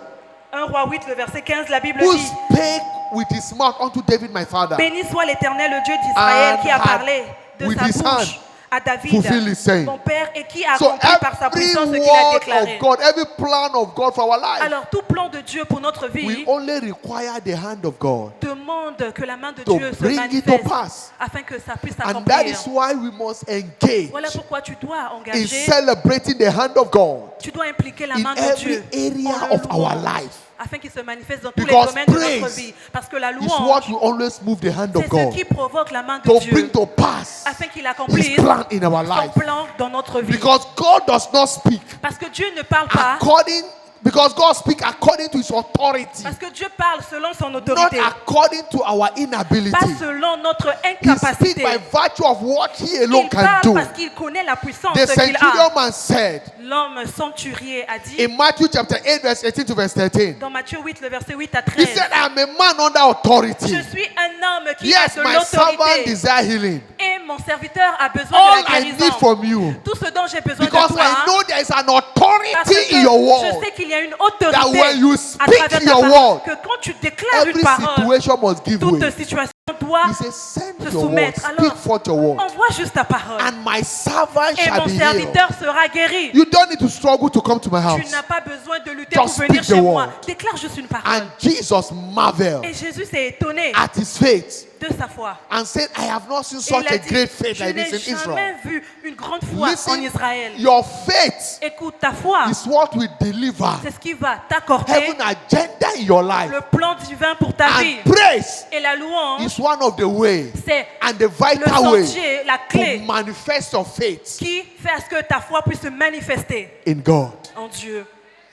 1 Roi 8, le verset 15, la Bible who dit, spake with his mouth unto David my father. Béni soit l'Éternel, le Dieu d'Israël, And qui a had parlé de with sa his bouche hand à David, fulfill his saying. mon Père, et qui a So accompli par sa every puissance ce qu'il a word déclaré. of God, every plan of God for our life, Alors, tout plan de Dieu pour notre we vie only require the hand of God. demande que la main de To Dieu se bring it to manifeste pass. afin que ça puisse And that s'accomplir. is why we must engage Voilà pourquoi tu dois in engager, celebrating the hand of God tu dois impliquer la in main de every Dieu area en le of our louant, life. afin qu'il se manifeste dans tous les Because domaines de notre praise vie. Parce que la It's what louange, will always move the hand of c'est ce God qui provoque la main de to Dieu bring to pass afin qu'il his accomplisse plan in our son life. plan dans notre vie. Because God does not speak Parce que Dieu ne parle pas, because God speaks according to his authority, parce que Dieu parle selon son not autorité, according to our inability. pas selon notre He speaks incapacité. by virtue of what he alone Il can parle do. parce qu'il connaît la puissance The qu'il centurion a. man said L'homme centurier a dit, in Matthew chapter 8, verse 18 to verse 13, dans Matthieu 8, le verset 8 à he 13, said, I am a man under authority. je suis un homme qui a Yes, de my servant l'autorité desire healing. et mon serviteur a besoin All de la I need guérison. from you, Tout ce dont j'ai besoin de because toi, I know there is an parce authority que in your je word, sais qu'il y a une that autorité when you à speak travers ta your parole, word, que quand tu déclares every une parole, situation must give way. toute situation doit He says, send se your word, soumettre. speak Alors, forth your word, envoie juste ta parole and my servant et shall mon be healed. serviteur sera guéri. You don't need to struggle to come to my Tu house. n'as pas besoin de lutter Just pour venir speak the chez moi. word. Déclare juste une parole. And Jesus marveled Et Jésus s'est étonné at his faith de sa foi. and said, I have not seen Et such il a a dit, great faith je like n'ai this in Israel. jamais vu une grande foi en Listen, Israël. your faith Écoute, ta foi, is what will deliver c'est ce qui va t'accorder heaven agenda in your life. le plan divin pour ta vie. And praise Et la louange, is one of the ways c'est and the le vital way sentier, la to clé manifest your faith qui fait à ce que ta foi puisse se manifester in God. en Dieu.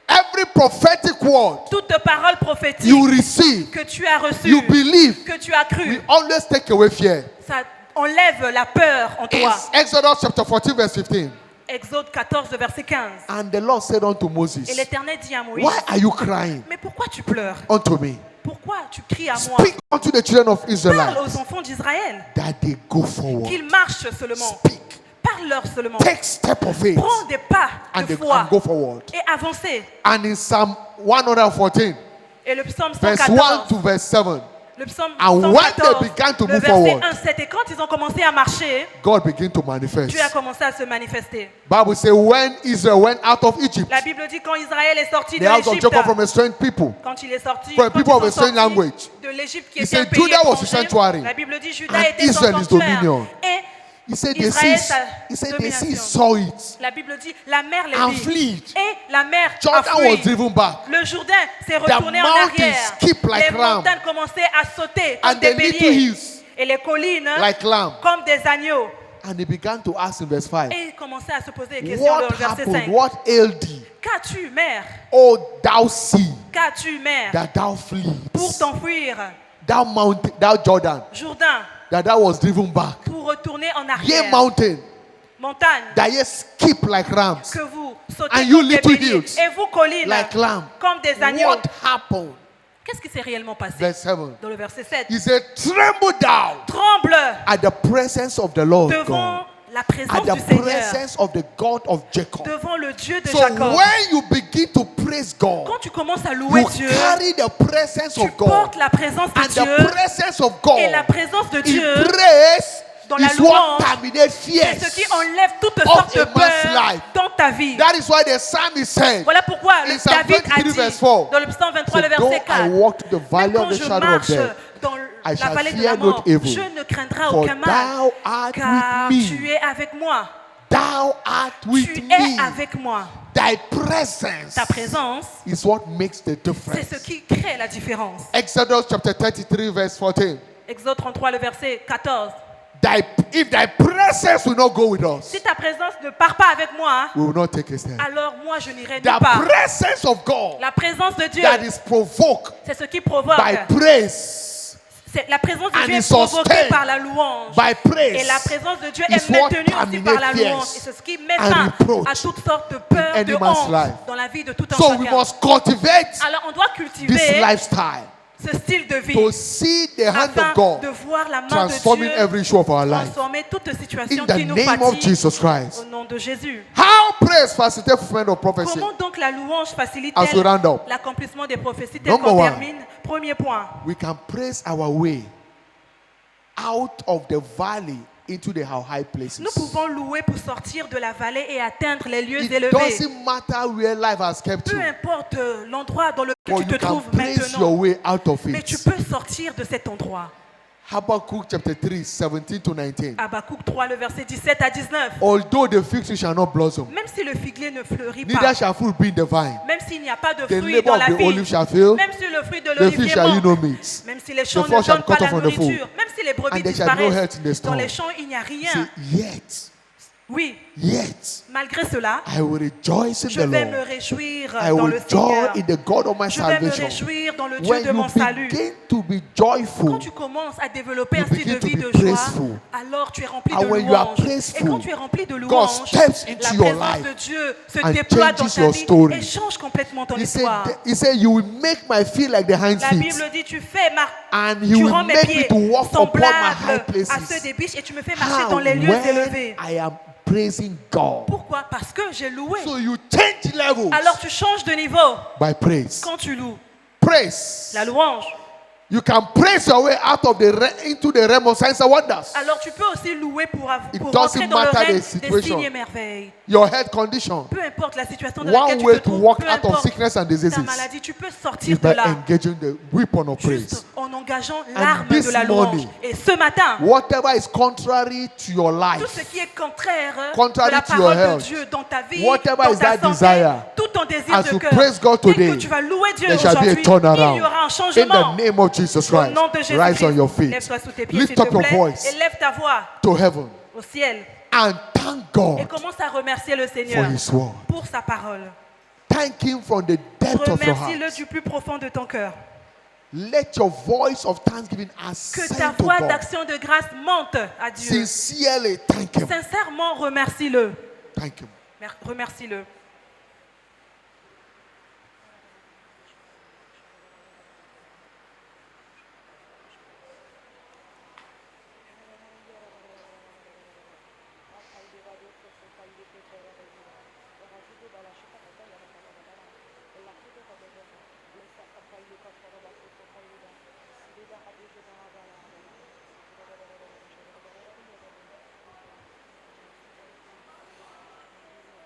Every prophetic word Toute parole prophétique you receive, que tu as reçue, you believe, que tu as will cru, always take away fear. ça enlève la peur en toi. It's Exodus chapter 14, verse 15. Exode 14, verset 15. And the Lord said unto Et Moses, l'Éternel dit à Moïse, why are you crying mais pourquoi tu pleures? unto me? Pourquoi tu cries à moi? Speak unto the children of Parle Israel aux enfants d'Israël that they go forward. qu'ils marchent seulement. Speak. Parle-leur seulement. Take step of faith Prends des pas and, de they, foi and go forward. et avancez. And in Psalm 114, Et le psaume verse 1 114, to verse 7, le psalme And when they 114, began to le move verset forward, 1, 7, et quand ils ont commencé à marcher, God began to manifest. Dieu a commencé à se manifester. Bible says when Israel went out of Egypt, La Bible dit quand Israël est sorti the de house of l'Égypte, Jacob from a strange people, quand il est sorti, for a quand people ils of a sont strange sortis language, de l'Égypte qui he était un said, pays Judah was his étranger, sanctuary, la Bible dit Judas and était son Israel his sanctuaire. dominion. Et he said the Israël, sea, sa he said the sea domination. saw it La Bible dit la mer les and vit. fled. Et la mer a Jordan was fui. driven back. Le Jourdain s'est retourné en mountains arrière. skip like Les ram. montagnes commençaient à sauter comme And des the little béliers. hills Et les collines like lamb. comme des agneaux. And he began to ask in verse 5, Et il commençait à se poser des questions dans what le verset happened? 5. What ailed thee? Qu'as-tu, mère? O thou sea, Qu'as-tu, mère? that thou fleest? Pour t'enfuir, Thou mountain, thou Jordan, Jourdain, that thou was driven back. pour retourner en Ye arrière. mountain, Montagne, that ye skip like rams, que vous sautez And you comme des little béliers. hills, Et vous, collines, like lamb. comme des agneaux. What happened? Qu'est-ce qui s'est réellement passé? Verse 7. Dans le verset 7. He said, tremble down Tremble at the presence of the Lord devant God, la at présence the du Seigneur, presence of the God of Jacob. devant le Dieu de So Jacob. when you begin to praise God, Quand tu commences à louer you Dieu, carry the presence tu of God. portes la présence de And Dieu, the presence of God et la présence de in Dieu, praise dans la is what louange, terminates c'est fears. ce qui enlève toute of sorte de a man's peur life. dans ta vie. That is why the psalmist said, Voilà pourquoi in Psalm David a 23 dit verse 4, dans le psaume 23, le so though verset I 4, walk to the même valley of quand the je shadow of marche death, dans I la shall vallée de fear la no mort, evil, je ne craindrai for aucun mal, thou art car with me. tu es avec moi. Thou art with Tu me. es avec moi. Thy presence Ta présence, is what makes the c'est ce difference. qui crée la différence. Exodus chapter 33 verse 14. Exode 33, le verset 14. If thy presence will not go with us, Si ta présence ne part pas avec moi, we will not take a stand. alors moi je n'irai nulle The part. presence of God La présence de Dieu, that is provoked c'est ce qui provoque. by praise, C'est la présence de and Dieu est is provoquée sustained par la louange. by praise, Et la présence de Dieu is est what maintenue aussi par la terminates louange. fears Et c'est ce qui met and fin reproach à toutes sortes de peurs, in de any man's honte life. dans la vie de tout un So we chacun. must cultivate Alors on doit this cultiver lifestyle ce style de vie, to see the hand afin of God de voir la main de transforming Dieu every issue of our life. transformer toute situation In the qui nous name of fatigue Jesus Christ. au nom de Jésus. How praise facilitate fulfillment of prophecy? Comment donc la louange As we facilite-t-elle round up, l'accomplissement des prophéties tel Number qu'on one. termine? Premier point. we can praise our way out of the valley into the high places. Nous pouvons louer pour sortir de la vallée et atteindre les lieux It élevés. doesn't matter where life has kept Peu you, importe l'endroit dans lequel but tu te you can trouves praise your maintenant, way out of mais tu it. peux sortir de cet endroit. Habakkuk chapter 3, 17 to 19. Habakkuk 3, le verset 17 à 19. Although the fig tree shall not blossom, Même si le figuier ne fleurit neither pas, shall fruit be in the vine, même s'il n'y a pas de the fruits labor dans of la the olive vigne, shall fail, même si le fruit de the l'olivier fish shall yield no manque, meat. même si les champs The ne flock shall donnent pas cut la off from the fold, nourriture, même si les brebis and there shall be no health disparaissent, in the dans les store. champs il n'y a Say, rien. yet, Oui, yet, malgré cela, I will rejoice in je the vais me Lord. réjouir I dans will le joy Seigneur. in the God of my Je vais me salvation. réjouir dans le Dieu When de you mon salut. begin to be joyful, Quand tu commences à développer you un style begin de to vie be de joie, praiseful. alors tu es rempli And de when you are louanges. Et praiseful, quand tu es rempli de God louanges, steps la into your présence life de Dieu se and déploie dans changes ta your vie story. et change complètement ton He histoire. said, you will make my feet like the hinds La feet, Bible dit, tu fais and he tu will rends mes make me pieds to walk upon my high semblables à ceux places. des biches et tu me fais marcher How? dans les lieux When élevés. I am praising God. Pourquoi? Parce que j'ai loué. So you change levels Alors tu changes de niveau by praise. quand tu loues. Praise. La louange. You can praise your way out of into the realm of signs and wonders. Alors tu peux aussi louer pour It rentrer doesn't dans le matter règne the des situation. signes et merveilles. Your health condition. Peu importe la situation dans laquelle One tu way te to trouves, walk peu out of importe sickness and diseases ta maladie, tu peux is sortir by de là engaging the weapon of praise. juste en engageant l'arme this de la louange. morning, Et ce matin, Whatever is contrary to your tout ce life, qui est contraire Contrary de la to your parole health, de Dieu dans ta vie, whatever dans is ta that santé, desire, tout ton désir as de you cœur, praise God dès today, que tu vas louer Dieu there shall be a aujourd'hui, turnaround. il y aura un In changement. the name of Jesus Au Christ, nom de rise on Jésus-Christ, your feet, lève-toi sous tes pieds, lift s'il te up your plaît, voice et lève ta voix to heaven, au ciel and thank et God commence à remercier le for Seigneur His word. pour sa parole. Thank Him from the depth of your Remercie-le heart. du plus profond de ton cœur. Let your voice of thanksgiving Que ta ascend to voix God. d'action de grâce monte à Dieu. Sincerely thank Him. Sincèrement, remercie-le. Thank Him. Remercie-le.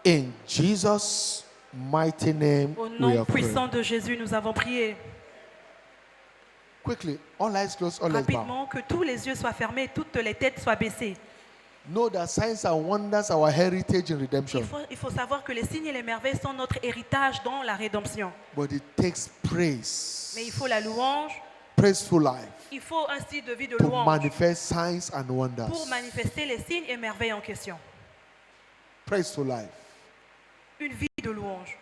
In Jesus' mighty name, Au we nom are praying. puissant de Jésus, nous avons prié. Quickly, all eyes closed, all eyes bowed. Rapidement, que tous les yeux soient fermés, toutes les têtes soient baissées. Know that signs and wonders are our heritage in redemption, Il faut savoir que les signes et les merveilles sont notre héritage dans la rédemption. but it takes praise, Mais il faut la louange, praiseful life, il faut un style de vie de to louange manifest signs and pour wonders. manifester les signes et merveilles en question. Praiseful life. Une vie de louange.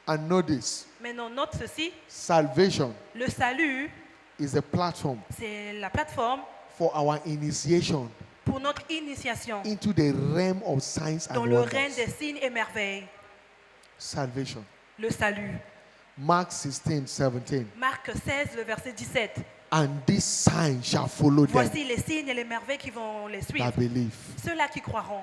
And know this: Maintenant, note ceci, salvation le salut, is a platform c'est la plateforme for our initiation pour notre initiation into the realm of signs dans and le règne wonders. des signes et merveilles. Salvation. Le salut. Mark 16, 17. Marc 16, le verset 17. And this sign shall follow them Voici les signes et les merveilles qui vont les suivre. that believe, Ceux-là qui croiront,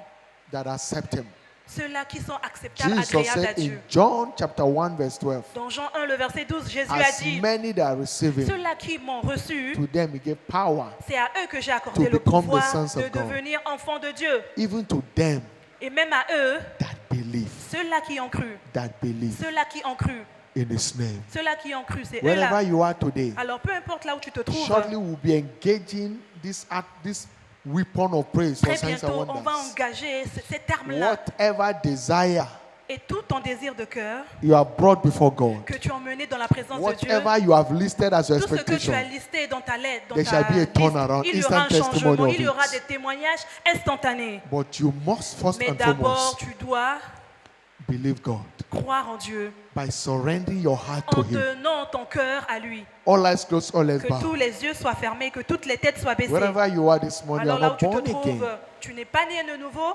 that accept Him. ceux-là qui sont acceptables, Jesus agréables à said in Dieu. John chapter 1 verse 12, Dans Jean 1, le verset 12, Jésus a as dit, many that receive Him, ceux-là qui m'ont reçu, to them He gave power, c'est à eux que j'ai accordé to le become the pouvoir sons of de God. devenir enfants de Dieu. even to them Et même à eux, that believe, ceux-là qui ont cru, ceux-là qui ont cru, in His name. ceux-là qui ont cru, c'est Wherever eux-là. you are today, Alors peu importe là où tu te trouves, shortly we'll be engaging this weapon of praise for très signs and bientôt, on va wonders. engager cette arme-là. Whatever desire Et tout ton désir de cœur you have brought before God, que tu as emmené dans la présence de Dieu, whatever you have listed as your tout ce que tu expectation, as listé dans ta lettre, dans there ta shall be a liste, turnaround, il y aura un instant testimony changement, of il y aura it. des témoignages instantanés. But you must first Mais and d'abord, foremost tu dois believe God croire en Dieu by surrendering your heart to en Him. donnant ton cœur à lui. All eyes closed, all eyes Que tous bowed. les yeux soient fermés, que toutes les têtes soient baissées. Wherever you are this morning, you Alors are là où not tu te born trouves, again. tu n'es pas né de nouveau,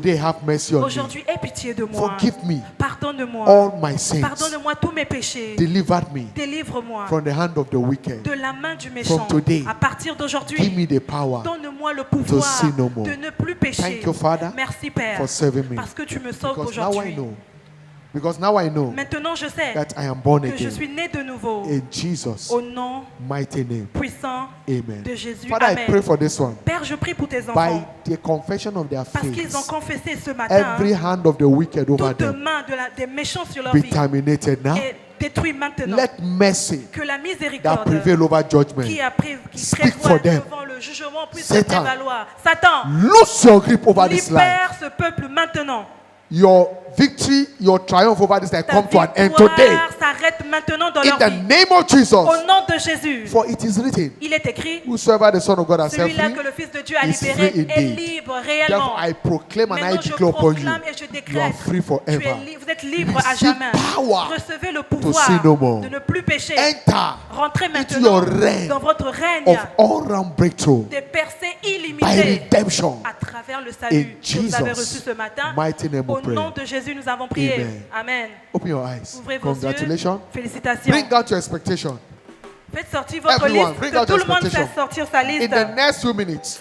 Today, have mercy on me. Aujourd'hui, aie pitié de moi. Forgive me Pardonne-moi. all my sins. Pardonne-moi tous mes péchés. Deliver me Délivre-moi from the hand of the wicked. de la main du méchant. From today, À partir Give d'aujourd'hui, me the power donne-moi le pouvoir sin no more. de ne plus pécher. Thank you, Father, Merci, Père, for saving me. parce que tu me sauves Because now I aujourd'hui. know Because now I know Maintenant, je sais that I am born que je again. suis né de nouveau. In Jesus' Au nom mighty name. puissant Amen. de Jésus. Father, I Amen. pray for this one. Père, je prie pour tes By enfants. the confession of their Parce qu'ils ont faith, confessé ce matin. every hand of the wicked over Toute them main des méchants sur leur be vie terminated now. est détruite maintenant. Let mercy Que la that miséricorde prevail over judgment qui speak prévoit for them. devant le jugement puisse Satan, prévaloir. Satan, lose your grip over this life. libère ce peuple maintenant. Your victory, your triumph over this life Ta come to an end victoire today. s'arrête maintenant dans In leur the vie. name of Jesus. Au nom de Jésus. For it is written, Il est écrit, whosoever the Son of God has set celui-là free que le Fils de Dieu a is libéré free est indeed. libre réellement. Therefore, I proclaim and I Maintenant, je declare upon you, proclame et je you are décrète, free forever. vous êtes libre à Receive jamais. power Recevez le to pouvoir sin no more. de ne plus pécher. Enter Rentrez into maintenant your reign dans votre règne of all-round breakthrough des percées by illimitées redemption. à travers le In salut que vous avez Jesus' reçu ce matin. mighty name we Au pray. nom de Jésus, nous avons prié. Amen. Amen. Open your eyes. Ouvrez vos Congratulations. yeux. Félicitations. Bring out your expectation. Faites sortir votre Everyone, liste. bring Que out tout your le monde expectation. fasse sortir sa In liste. the next few minutes,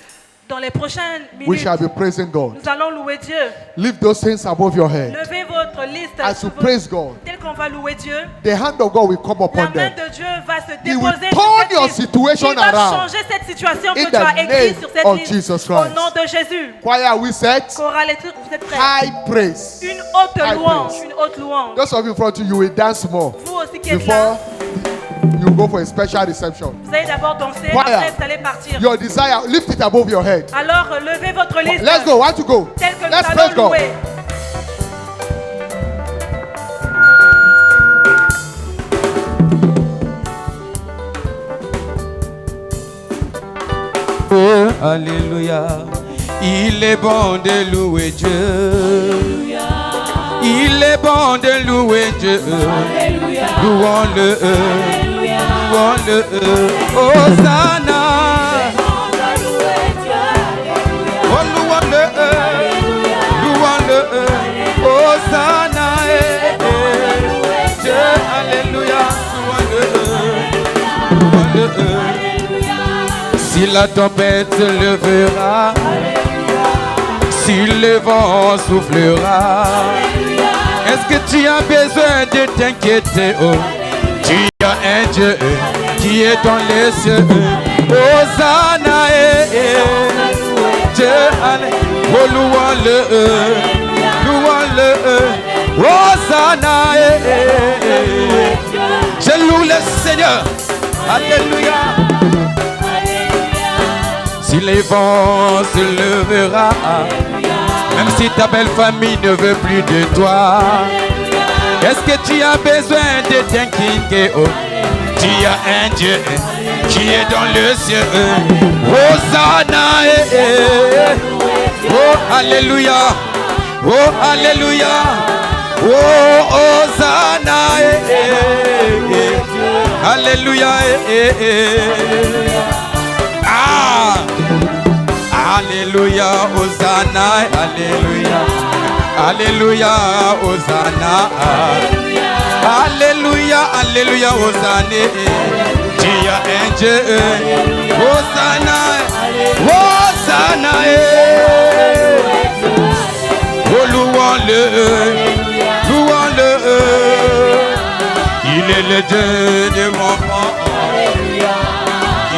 Dans les prochaines we minutes, shall be praising God. nous allons louer Dieu. Lift those things above your head. Levez votre liste As sous you votre- praise God, tel qu'on va louer Dieu. the hand of God will come La upon main them. de Dieu va se He will déposer turn sur cette your liste. situation Il va around. changer cette situation In que tu as the écrite name sur cette of liste. Jesus Au Christ. nom de Jésus. Choir, we set Chorale, vous êtes prêts? high praise. Une haute High louange, praise. une haute louange. Those of you in front of you will dance more Vous aussi qui êtes là, before you go for a special reception. vous allez d'abord danser, Choir. après vous allez partir. Your desire, lift it above your head. Alors levez votre liste. Let's go. Want to go? Tel que Let's nous praise allons God. louer. Oh, alléluia, il est bon de louer Dieu. Il est bon de louer Dieu. Louons-le, louons-le. Hosanna. Oh, louons-le, louons-le. Hosanna. Dieu, alléluia, louons-le, louons-le. Si la tempête se levera, si le vent soufflera, est-ce que tu as besoin de t'inquiéter? Oh, tu as un Dieu qui est dans les cieux. Hosanna, Dieu, oh, louons-le, louons-le. Hosanna, je loue le Seigneur. Alléluia. Si les vents se levera, même si ta belle famille ne veut plus de toi, est-ce que tu as besoin de t'inquiéter? Oh, tu as un Dieu qui est dans le ciel. Hosanna, oh, alléluia, oh, alléluia, oh, Hosanna, alléluia, ah, alléluia, Hosanna, alléluia, alléluia, Hosanna, alléluia, alléluia, Hosanna, tu as un Dieu, Hosanna, Hosanna, oh, louons-le, louons-le, il est le Dieu de mon enfant.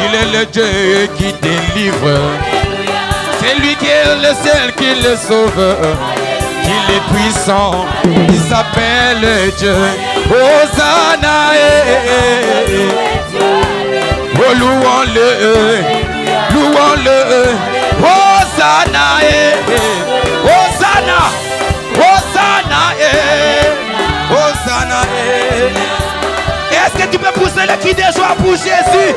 Il est le Dieu qui délivre. C'est lui qui est le seul qui le sauve. Il est puissant. Il s'appelle Dieu. Hosanna. Oh, louons-le. Louons-le. Hosanna. Hosanna. Hosanna. Hosanna. Est-ce que tu peux pousser le cri de joie pour Jésus?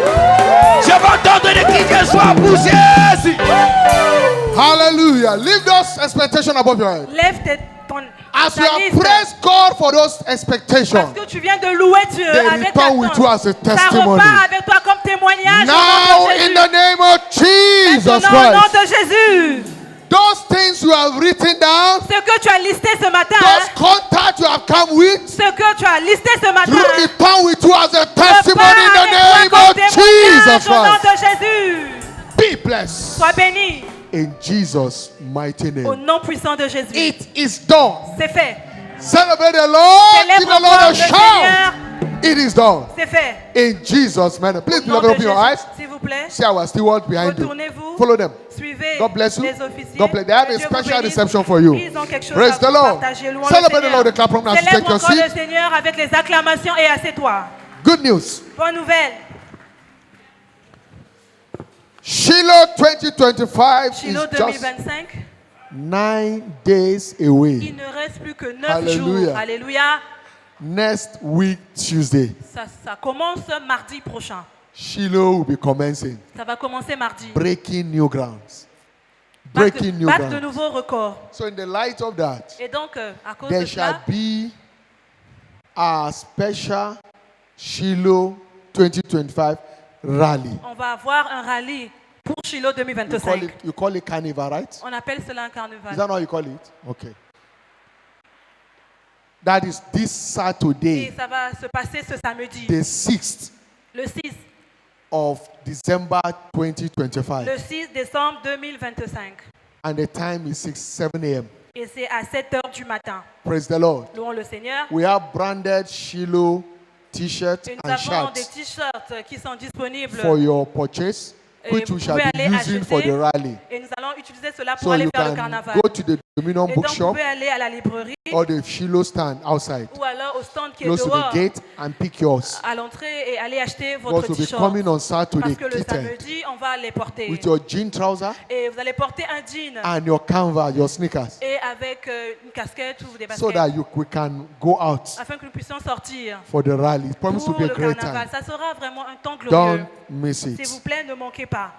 Je vais entendre le cri de joie pour Jésus. Hallelujah. Leave those expectations above your head. Lève As ta you have liste. praised God for those expectations, Parce que tu viens de louer Dieu they avec ta return with you as a Ça testimony. repart avec toi comme témoignage. Now, au nom de in Jésus. the name of Jesus Maintenant, au nom Christ, de Jésus. those things you have written down, Ce que tu as listé ce matin, those contacts you have come with, ce que tu as listé ce matin, return with you as a repart testimony in the avec name toi of comme témoignage Jesus au nom Christ. de Jésus. Be blessed Sois béni in Jesus' mighty au name. nom puissant de Jésus. It is done. C'est fait. Celebrate the Lord. Give Célèbre the Lord encore a le shout. Seigneur. It is done. C'est fait. In Jesus' name. Please, Au nom beloved, de open your Jésus, eyes. s'il vous plaît, See our steward behind you. retournez-vous. Follow them. Suivez God bless you. les officiers. God bless. They have Que a Dieu vous special bénisse. reception for you. Ils ont quelque chose Praise à the vous Lord. partager. Louons Celebrate le the Lord. The Seigneur. clap from now to take Célèbre your encore le seat. Seigneur avec les acclamations et assieds-toi. Good news. Bonne nouvelle. Shiloh 2025 Shiloh is just 2025. 9 days away. Il ne reste plus que 9 Hallelujah. jours. Alléluia. Next week, Tuesday, Ça commence mardi prochain. Shiloh will be commencing. Ça va commencer mardi. Breaking new grounds. Battre Breaking new battre de grounds. nouveaux records. So, in the light of that, Et donc, à cause there de shall cela, be a special Shiloh 2025 rally. on va avoir un rallye pour Shiloh You 2025. call it carnival, right? On appelle cela un Is carnaval. that how you call it? Okay. That is this Et Saturday, ça va se passer ce samedi, the 6th le 6, of December 2025. le 6 décembre 2025. And the time is 7 a.m. Et c'est à 7 heures du matin. Praise the Lord. Louons le Seigneur. We have branded Shiloh t-shirts Et nous and avons des shirts t-shirts qui sont disponibles. for your purchase, Et which vous we shall pouvez be aller using for the acheter. rally. Et nous allons utiliser cela pour So aller you faire le can carnaval. go to the Dominion Et donc, vous bookshop pouvez aller à la librairie or the Shiloh stand outside, ou alors au stand qui est close to the dehors, gate, and pick yours. à l'entrée, et aller acheter Because votre we'll be t-shirt. coming on Saturday Parce que le kitted samedi, on va les porter. with your jean trouser Et vous allez porter un jean and your canvas, your sneakers, et avec une casquette ou des so baskets, that we can go out afin que nous puissions sortir for the rally. It promises to pour be a le great carnaval. time. Ça sera vraiment un temps glorieux. Don't miss S'il it. vous plaît, ne manquez pas.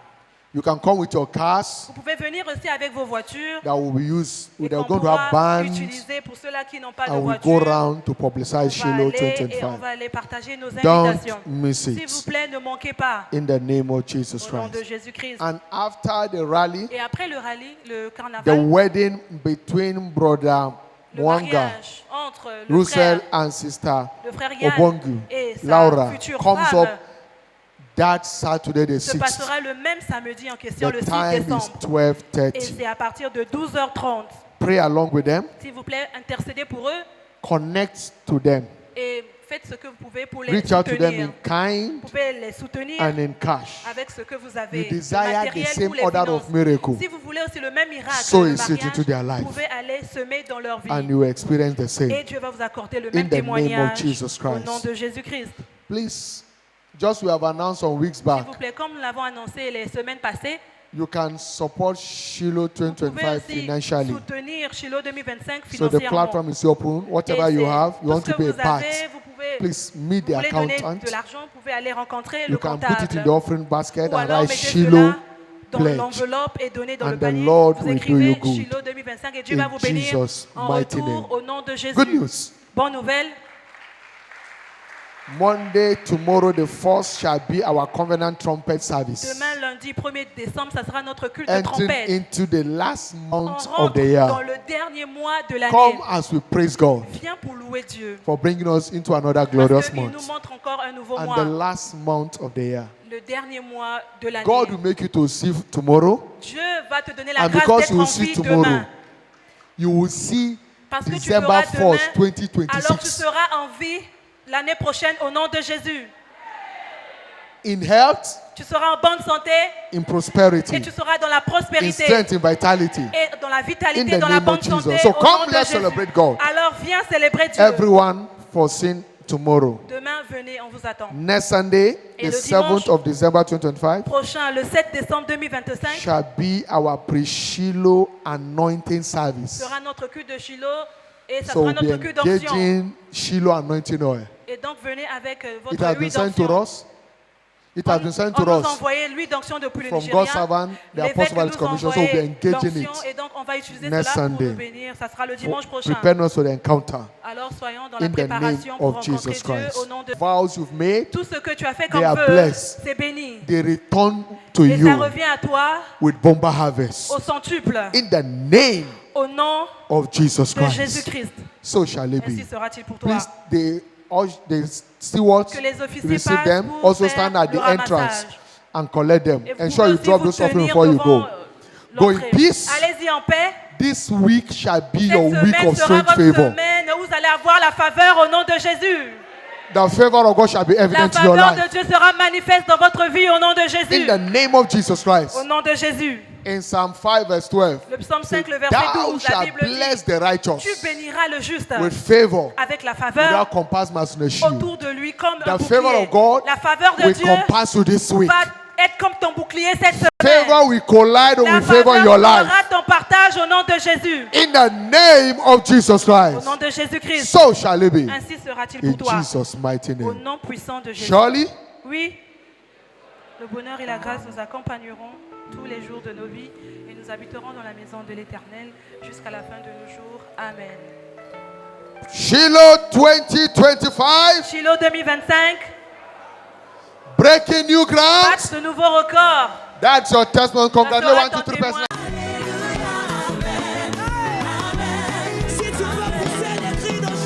You can come with your cars Vous pouvez venir aussi avec vos voitures. that will be used. Et They're qu'on going to have pourra bands, utiliser pour ceux-là qui n'ont pas de and we'll voiture. go around to On publicize va Shiloh aller et on 2025. va aller partager nos Don't invitations. miss S'il vous it. plaît, ne manquez pas. In the name of Jesus Au nom de Christ. Jésus-Christ. And after the rally, Et après le rallye, le the carnaval, wedding between brother le Mwanga, mariage entre le Russell, frère, and sister le frère Yann Obongu, et sa Laura, future comes femme up that Saturday the se 6th. passera le même samedi en question, le The 6 time is décembre. Et 12:30. c'est à partir de 12h30. Pray along with them. S'il vous plaît, intercédez pour eux Connect to them. et faites ce que vous pouvez pour les Reach out to them soutenir. in kind Vous pouvez les soutenir and in cash. avec ce que vous avez, You le desire the matériel same ou les order finances. of miracle. Si vous voulez aussi le même miracle, Sow le a seed into their mariage, life. vous pouvez aller semer dans leur vie. And you will experience the Et same. Dieu va vous accorder le In même the name of témoignage Jesus au Christ. nom de Jésus-Christ. Please, just we have announced some weeks S'il back, vous plaît, comme nous l'avons annoncé les semaines passées, you can support Shiloh vous pouvez 2025 aussi financially. soutenir Shiloh 2025 So the financièrement. platform is open. Whatever Et you c'est have, you tout want ce to que be a vous part. avez, vous pouvez, Please meet the vous voulez donner accountant. de l'argent, vous pouvez aller rencontrer You le can put comptable. it in the offering basket Ou and alors write mettez Shiloh cela dans pledge. l'enveloppe et donnez dans And le the panier. Lord Vous will do you écrivez good. Shiloh 2025 et Dieu In va vous bénir Jesus' en mighty retour name. au nom de Jésus. Good news. Bonne nouvelle. Monday, tomorrow, the 1st shall be our covenant trumpet service. Demain, lundi 1er décembre, ça sera notre culte de Entering trompette. into the last On month of rentre the year. dans le dernier mois de l'année. Come as we praise God Viens pour louer Dieu. for bringing us into another glorious Parce qu'il nous month. montre encore un nouveau And mois. the last month of the year. Le dernier mois de l'année. God will make you to see tomorrow. Dieu va te donner la And grâce because d'être you en will see vie tomorrow, demain. you will see Parce que tu December verras 1st, demain, alors tu 2026. seras en vie l'année prochaine au nom de Jésus. In health, Tu seras en bonne santé in et prosperity, tu seras dans la in prospérité strength, in vitality. et dans la In vitalité, the dans la name bonne of Jesus. santé So au come, nom de let's Jésus. celebrate God. Alors viens célébrer Dieu. Everyone foreseen tomorrow. Demain, venez, on vous attend. Next Sunday, Et the le dimanche 7th of December 2025, Prochain, le 7 décembre 2025, shall be our pre-Shiloh anointing service. sera notre culte de Shiloh et ça So sera we'll be notre culte d'onction. engaging Shiloh anointing oil. Et donc venez avec It has votre been huile sent to d'onction. us. It has been sent On to nous us envoyait l'huile d'onction depuis le from Nigeria. God's servant, the L'évêque Apostle nous Commission. So we'll be envoyait engaging l'onction it. et donc on va utiliser next cela pour Sunday. nous bénir. Ça sera le dimanche prochain. Prepare us for the encounter. Alors soyons dans la In the name préparation pour of rencontrer Jesus Dieu Christ. au nom de Vows you've made, tout ce que tu as fait They comme are vœu, blessed. c'est béni. they return to Et ça you revient à toi with bomber harvest. au centuple. In the name Au nom of Jesus de Christ. Jésus-Christ. So shall it Ainsi be. sera-t-il pour toi. Please, the stewards Que les officiers receive passent them. pour Also faire stand at le the entrance ramassage. and collect them. Et vous Ensure pouvez you aussi drop vous those offering tenir before you devant, go. Go in l'entrée. peace. Allez-y en paix. This week shall be Cette your week semaine of sera strange votre favor. semaine vous allez avoir la faveur au nom de Jésus. The favor of God shall be La evident in your faveur de life. Dieu sera manifeste dans votre vie au nom de In Jésus. the name of Jesus Christ. Au nom de Jésus. In Psalm 5 verse 12. Le psalme 5, le verset Thou 12, la shalt Bible bless dit, the righteous tu béniras le juste with favor avec la faveur without compass as a shield. autour de lui comme un The favor bouclier. of God La faveur de will Dieu compass you this week. va être comme ton bouclier cette semaine. Favor will collide La with favor in faveur your life. sera ton partage au nom de Jésus. In the name of Jesus Au Christ. nom de Jésus-Christ. So shall it be. Ainsi sera-il In pour toi. Jesus' mighty Au name. nom puissant de Jésus. Surely, Oui, le bonheur et la grâce nous accompagneront tous les jours de nos vies et nous habiterons dans la maison de l'Éternel jusqu'à la fin de nos jours. Amen. Shiloh 2025, Shiloh 2025, breaking new ground. battre de nouveaux records. That's your testimony. Ça sera Congratulations, 1, ton 2, 3 témoin. person.